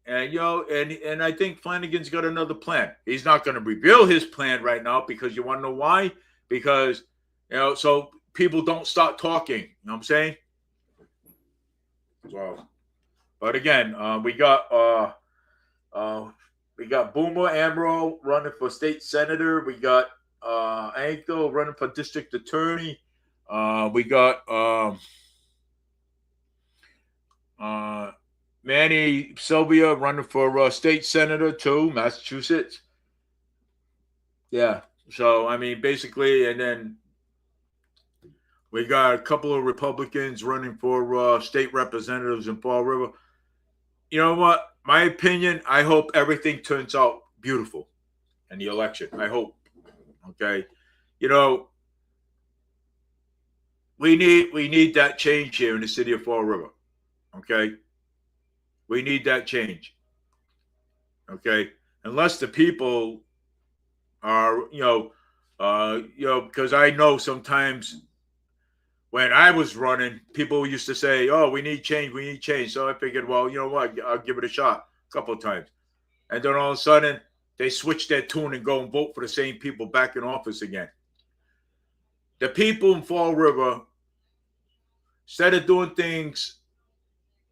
and and I think Flanagan's got another plan. He's not going to reveal his plan right now because you want to know why? Because so people don't start talking. You know what I'm saying? So, but again, we got Boomer Amro running for state senator. We got Ankle running for district attorney. We got Manny Sylvia running for state senator too, Massachusetts. Yeah. So I mean, basically, and then we got a couple of Republicans running for state representatives in Fall River. You know what? My opinion, I hope everything turns out beautiful in the election. I hope. Okay. We need that change here in the city of Fall River. Okay. We need that change. Okay. Unless the people are, because I know sometimes when I was running, people used to say, "Oh, we need change, we need change." So I figured, well, you know what? I'll give it a shot a couple of times. And then all of a sudden, they switch their tune and go and vote for the same people back in office again. The people in Fall River, instead of doing things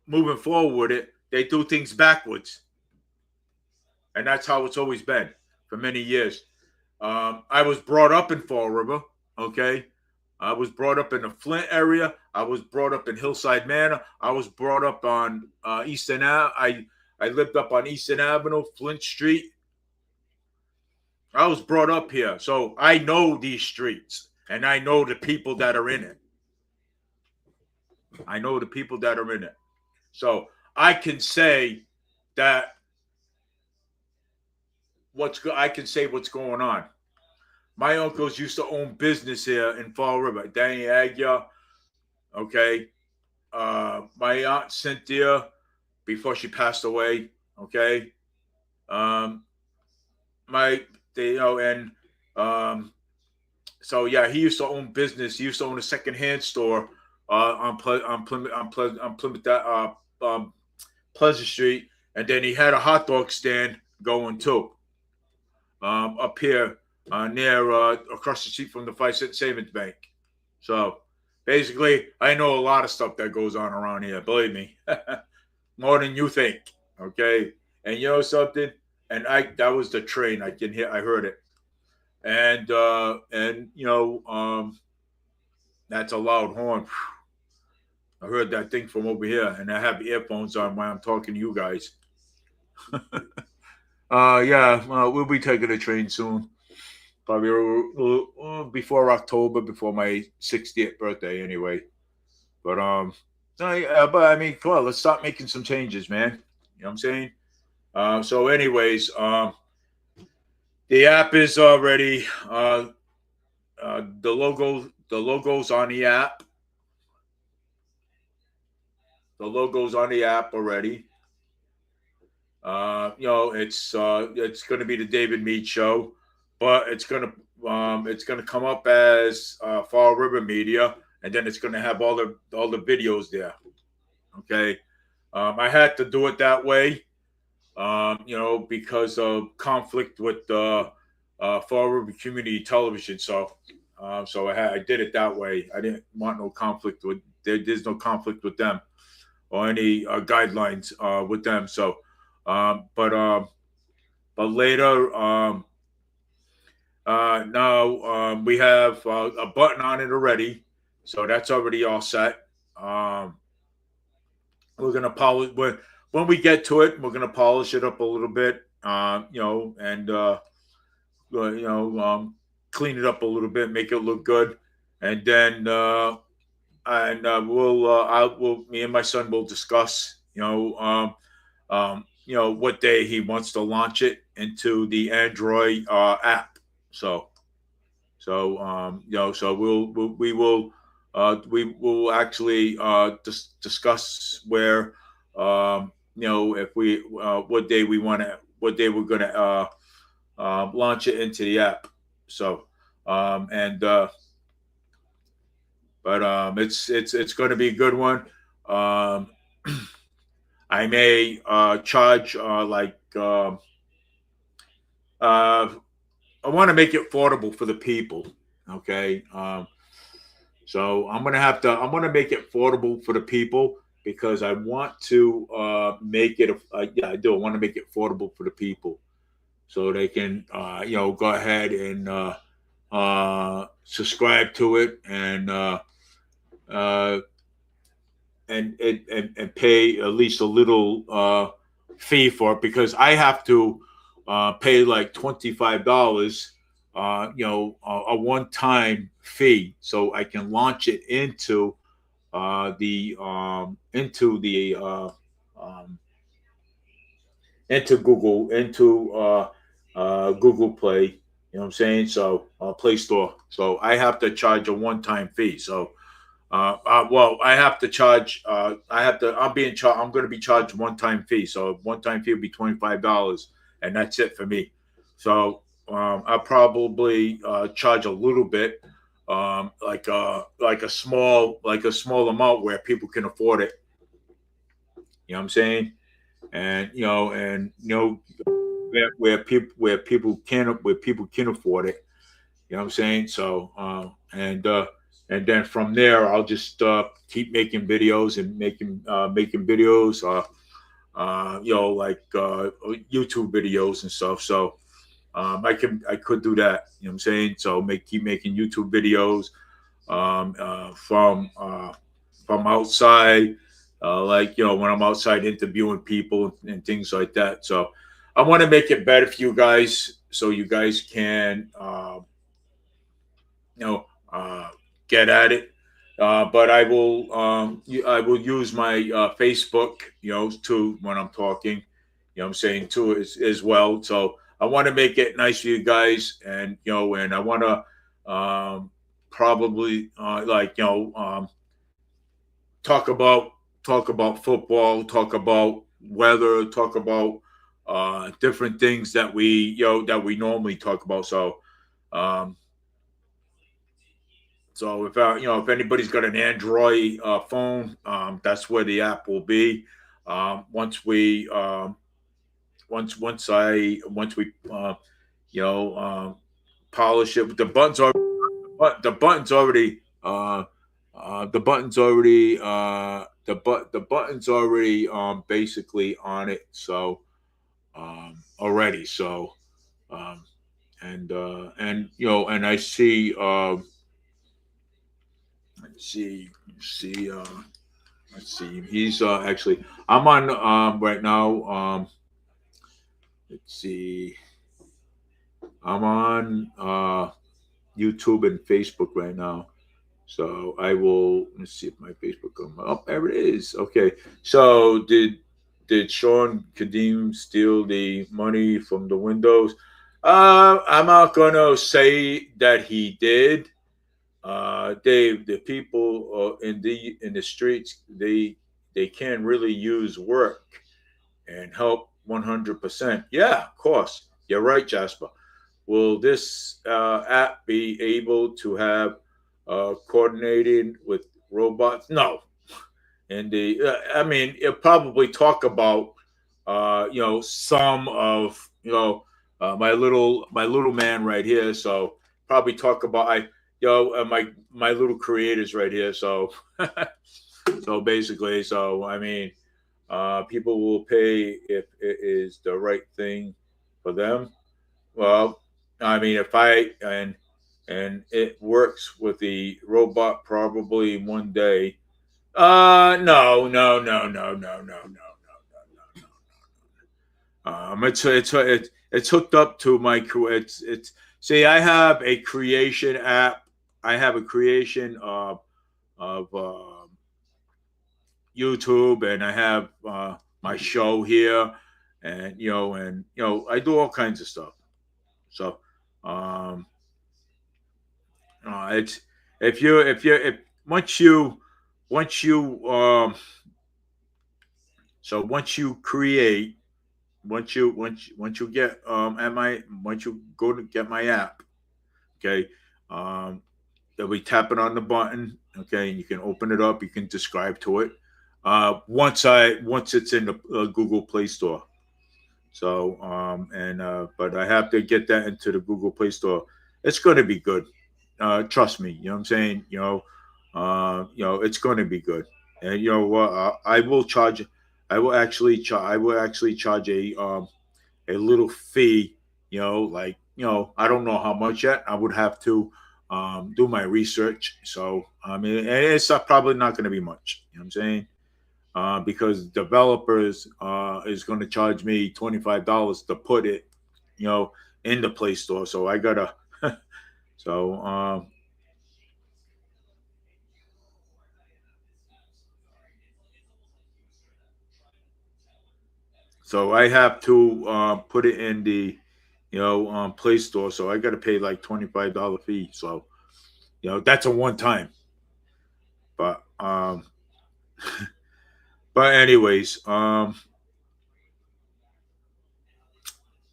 moving forward with it, they do things backwards. And that's how it's always been for many years. I was brought up in Fall River, okay? I was brought up in the Flint area. I was brought up in Hillside Manor. I was brought up on Eastern Ave. I lived up on Eastern Avenue, Flint Street. I was brought up here. So I know these streets, and I know the people that are in it. I know the people that are in it. So I can say that I can say what's going on. My uncles used to own business here in Fall River. Danny Agia, okay. My aunt Cynthia, before she passed away, okay. So yeah, he used to own business. He used to own a secondhand store on Pleasant Street, and then he had a hot dog stand going too, up here. Near across the street from the 5-cent savings bank. So basically, I know a lot of stuff that goes on around here. Believe me, more than you think. Okay, and you know something? And that was the train. I heard it, and that's a loud horn. I heard that thing from over here, and I have earphones on while I'm talking to you guys. We'll be taking a train soon. Probably before October, before my 60th birthday, anyway. But I mean, come on, let's start making some changes, man. You know what I'm saying? So, anyways, the app is already the logo's on the app. The logo's on the app already. It's going to be the David Mead Show. But it's gonna come up as Fall River Media, and then it's gonna have all the videos there. Okay, I had to do it that way, because of conflict with Fall River Community Television. So I did it that way. I didn't want no conflict with. There's no conflict with them or any guidelines with them. So, but later. Now we have a button on it already, so that's already all set. We're gonna polish when we get to it. We're gonna polish it up a little bit, and clean it up a little bit, make it look good, and then me and my son will discuss, what day he wants to launch it into the Android app. So we will actually discuss where if we what day we're going to launch it into the app. So and but it's going to be a good one. Um, I may charge I want to make it affordable for the people. Okay. So I'm gonna make it affordable for the people because I want to make it. Yeah, I do. I want to make it affordable for the people so they can go ahead and subscribe to it uh, and pay at least a little fee for it because I have to pay like $25, a one-time fee, so I can launch it into um, Google Play. You know what I'm saying? So Play Store. So I have to charge a one-time fee. So well, I have to charge. I have to. I'm being charged. I'm going to be charged one-time fee. So one-time fee will be $25, and that's it for me. So I'll probably charge a little bit, like a small amount where people can afford it. You know what I'm saying? And where people can afford it. You know what I'm saying? So and then from there, I'll just keep making videos and making videos, like YouTube videos and stuff. So I could do that. You know what I'm saying? So keep making YouTube videos from outside, like when I'm outside interviewing people and things like that. So I want to make it better for you guys, so you guys can you know get at it. But I will use my Facebook, to when I'm talking. You know what I'm saying, too, as well. So I want to make it nice for you guys, and and I want to probably talk about football, talk about weather, talk about different things that we normally talk about. Um, so if anybody's got an Android phone, that's where the app will be. Once we once we polish it, the buttons already the buttons already basically on it. So already. So um, and I see. Let's see. Let's see. He's actually. I'm on right now. Let's see. I'm on YouTube and Facebook right now. So I will. Let's see if my Facebook come up. Oh, there it is. Okay. So did Sean Kadeem steal the money from the windows? I'm not gonna say that he did. Dave, the people in the streets, they can really use work and help 100%. Yeah, of course, you're right, Jasper. Will this app be able to have coordinated with robots? No. And I mean, it'll probably talk about some of my little man right here. So probably talk about my little creators right here. So so basically, so I mean, people will pay if it is the right thing for them. Well, I mean, if I and it works with the robot probably one day. No, no, no, no, no, no, no, no, no. It's hooked up to my it's see. I have a creation app. I have a creation of YouTube, and I have my show here, and I do all kinds of stuff. So, um, it's if once you so once you create once you get at my once you go to get my app, okay, um, they'll be tapping on the button, okay, and you can open it up. You can describe to it. Once it's in the Google Play Store. So and but I have to get that into the Google Play Store. It's going to be good. Trust me. You know what I'm saying? It's going to be good. And you know what? I will charge. I will actually charge a little fee. Like I don't know how much yet. I would have to do my research. So I mean, and it's probably not going to be much. You know what I'm saying? Because developers is going to charge me $25 to put it, in the Play Store. So I gotta, so so I have to put it in the, Play Store. So I got to pay like $25 fee. So that's a one time. But but anyways,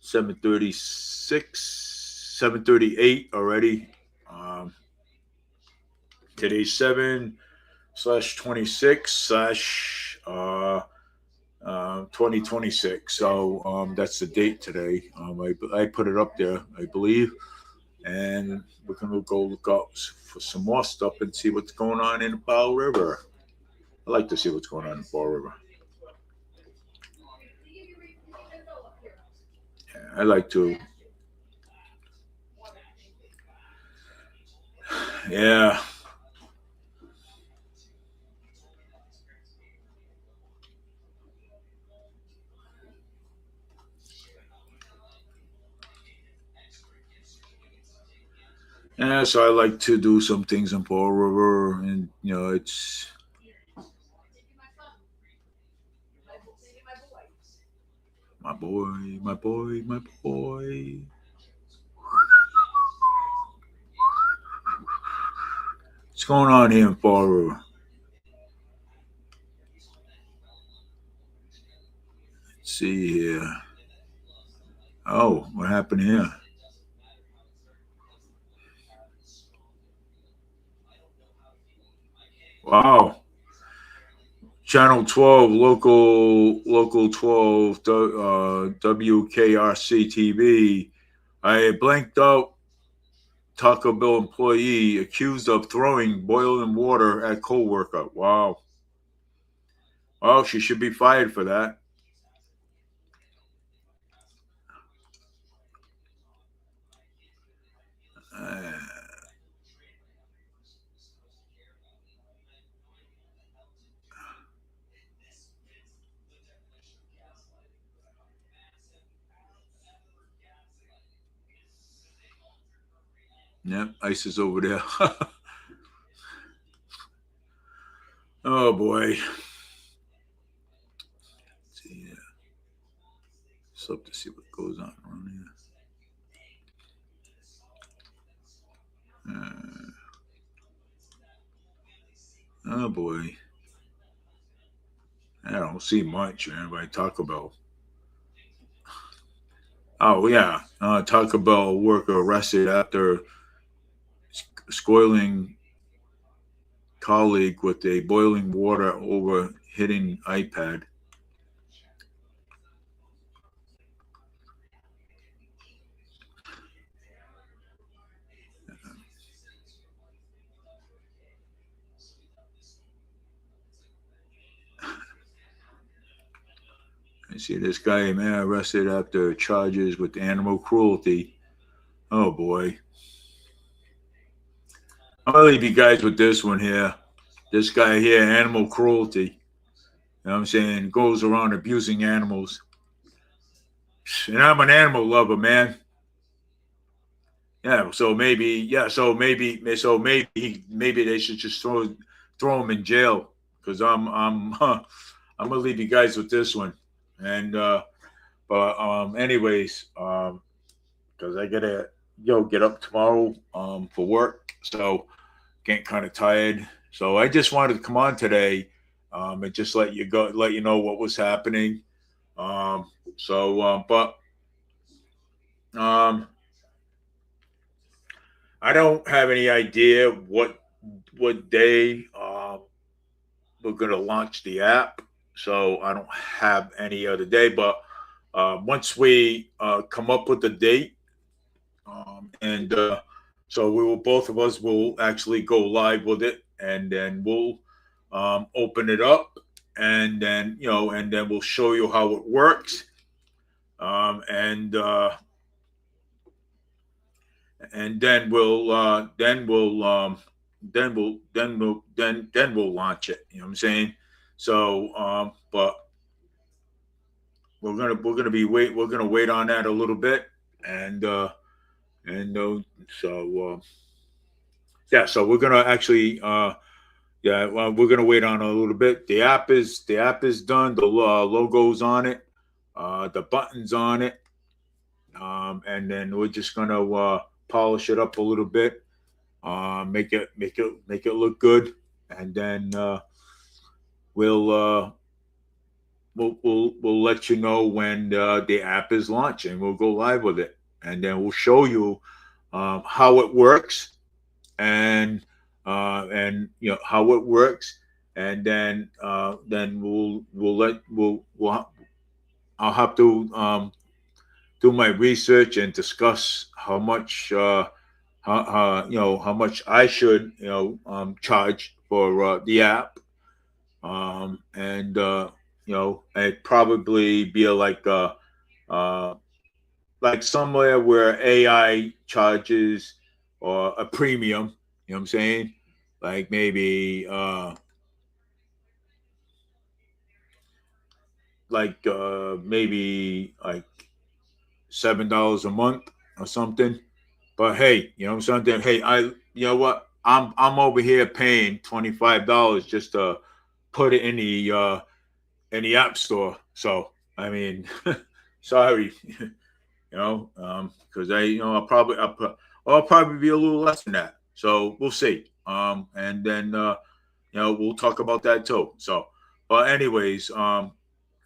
7:36, 7:38 already. Um, Today's 7/26 slash 2026. So that's the date today. I put it up there, I believe, and we're gonna go look up for some more stuff and see what's going on in the Bow River. I like to see what's going on in the Bow River. Yeah, I like to. Yeah. Yeah, so I like to do some things in Fall River, and it's my boy, my boy, my boy. What's going on here in Fall River? Let's see here. Oh, what happened here? Wow. Channel 12, local 12, WKRC TV. I blanked out Taco Bell employee accused of throwing boiling water at coworker. Wow. Well, she should be fired for that. Uh, yep, ice is over there. Oh boy. Let's see, yeah. Just love to see what goes on around here. Oh boy. I don't see much, man. By Taco Bell. Oh yeah, Taco Bell worker arrested after scoiling colleague with a boiling water over hitting iPad. I see this guy, man, arrested after charges with animal cruelty. Oh boy. I'm gonna leave you guys with this one here. This guy here, animal cruelty. You know what I'm saying? Goes around abusing animals. And I'm an animal lover, man. Yeah, maybe they should just throw him in jail because I'm I'm gonna leave you guys with this one, and But anyways, because I gotta get up tomorrow for work, so getting kind of tired. So I just wanted to come on today and just let you know what was happening. But um, I don't have any idea what day we're gonna launch the app. So I don't have any other day. But once we come up with the date, and so we will both of us will actually go live with it, and then we'll open it up, and then we'll show you how it works, and then we'll launch it. You know what I'm saying? So, but we're gonna wait on that a little bit, and and so yeah, so we're gonna actually yeah, well, we're gonna wait on a little bit. The app is done. The logo's on it, the buttons on it, and then we're just gonna polish it up a little bit, make it look good, and then we'll uh, we'll let you know when the app is launching. We'll go live with it, and then we'll show you how it works, and how it works, and then I'll have to do my research and discuss how much how much I should charge for the app, and it'd probably be uh, like somewhere where AI charges or a premium. You know what I'm saying? Like maybe like $7 a month or something. But hey, something. Hey, you know what? I'm over here paying $25 just to put it in the app store. So I mean, sorry, because I'll probably be a little less than that. So we'll see. And then we'll talk about that too. So, but anyways,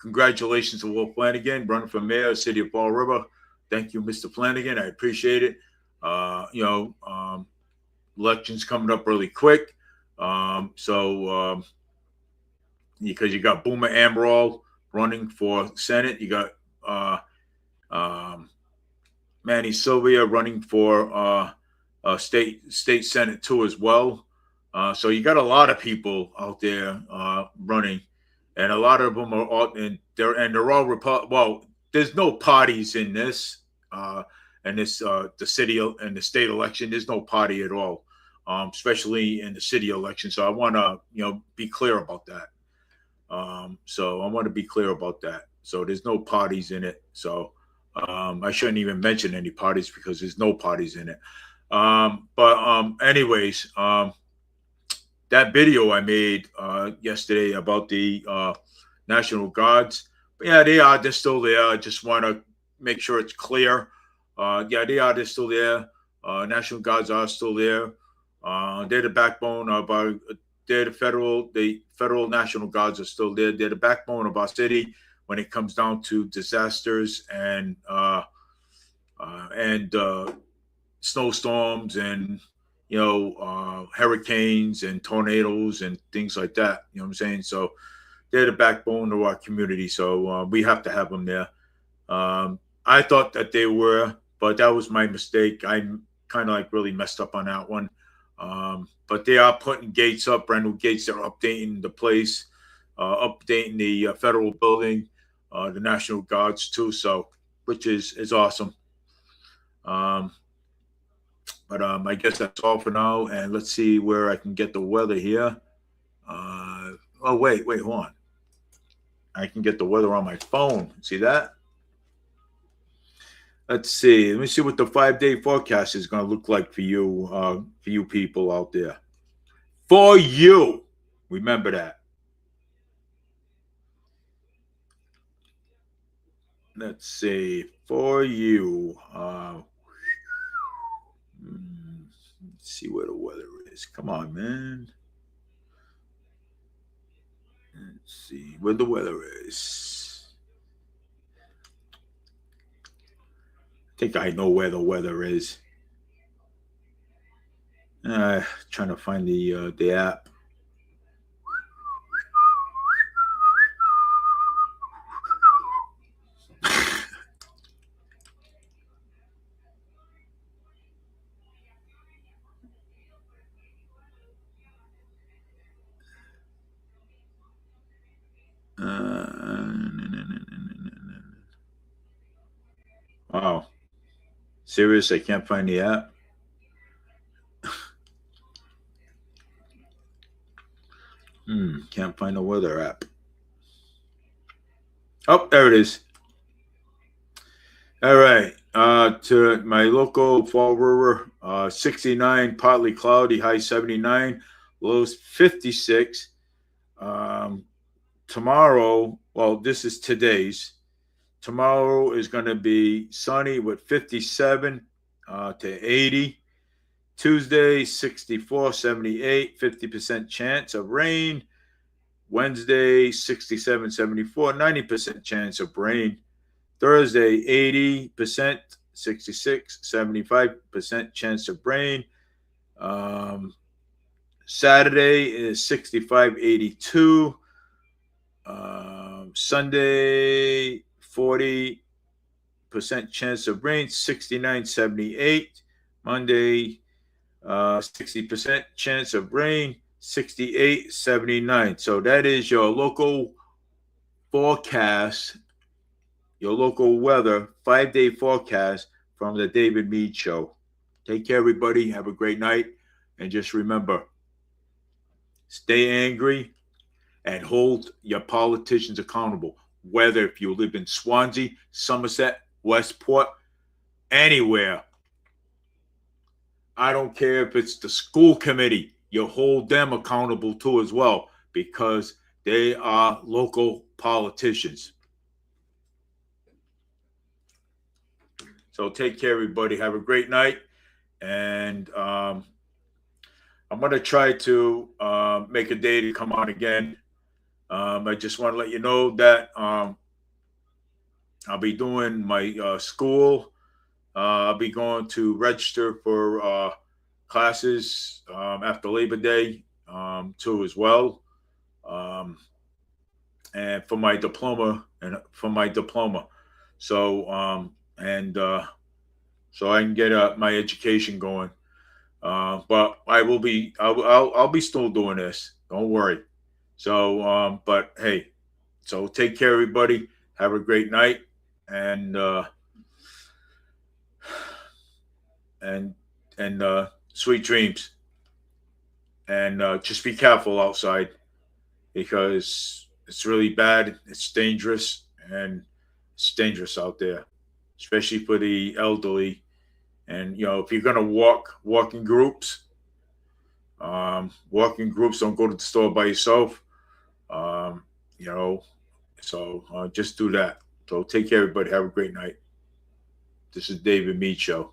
congratulations to Will Flanagan, running for mayor of the city of Fall River. Thank you, Mr. Flanagan. I appreciate it. Elections coming up really quick. Because you got Boomer Amaral running for Senate, you got um, Manny Sylvia running for state Senate too as well. So you got a lot of people out there running, and a lot of them are all they're all well. There's no parties in this, and this the city and the state election. There's no party at all, especially in the city election. So I want to be clear about that. So I want to be clear about that. So there's no parties in it. So I shouldn't even mention any parties because there's no parties in it. But anyways, that video I made yesterday about the National Guards, but yeah, they're still there. I just want to make sure it's clear. Yeah, they're still there. National Guards are still there. They're the backbone of our. They're the federal National Guards are still there. They're the backbone of our city when it comes down to disasters and snowstorms and hurricanes and tornadoes and things like that. You know what I'm saying? So they're the backbone of our community. So we have to have them there. I thought that they were, but that was my mistake. I kind of really messed up on that one. But they are putting gates up, brand new gates. They're updating the place, updating the federal building, the National Guards too. So, which is awesome. But I guess that's all for now. And let's see where I can get the weather here. Oh wait, hold on. I can get the weather on my phone. See that? Let's see. Let me see what the 5-day forecast is going to look like for you people out there. For you, remember that. let's see, for you. Let's see where the weather is. Come on, man. Let's see where the weather is. I think I know where the weather is. Trying to find the app. Wow. Serious? I can't find the app. Can't find the weather app. Oh, there it is. All right. To my local Fall River, 69, partly cloudy, high 79, lows 56. Tomorrow, well, this is today's. Tomorrow is going to be sunny with 57 to 80. Tuesday, 64, 78, 50% chance of rain. Wednesday, 67, 74, 90% chance of rain. Thursday, 80%, 66, 75% chance of rain. Saturday is 65, 82. Sunday, 40% chance of rain, 69, 78. Monday, 60% chance of rain, 68, 79. So that is your local forecast, your local weather, 5-day forecast from the David Mead Show. Take care, everybody. Have a great night. And just remember, stay angry and hold your politicians accountable. Whether if you live in Swansea, Somerset, Westport, anywhere. I don't care if it's the school committee. You hold them accountable too as well, because they are local politicians. So take care, everybody. Have a great night. And I'm going to try to make a day to come on again. I just want to let you know that I'll be doing my school. I'll be going to register for classes after Labor Day too as well, and for my diploma So so I can get my education going. But I'll be still doing this. Don't worry. So, but hey, so take care, everybody. Have a great night, and sweet dreams. And just be careful outside, because it's really bad. It's dangerous, and it's dangerous out there, especially for the elderly. And if you're gonna walk in groups. Walking groups, don't go to the store by yourself. Um, so just do that. So take care, everybody. Have a great night. This is David Mead Show.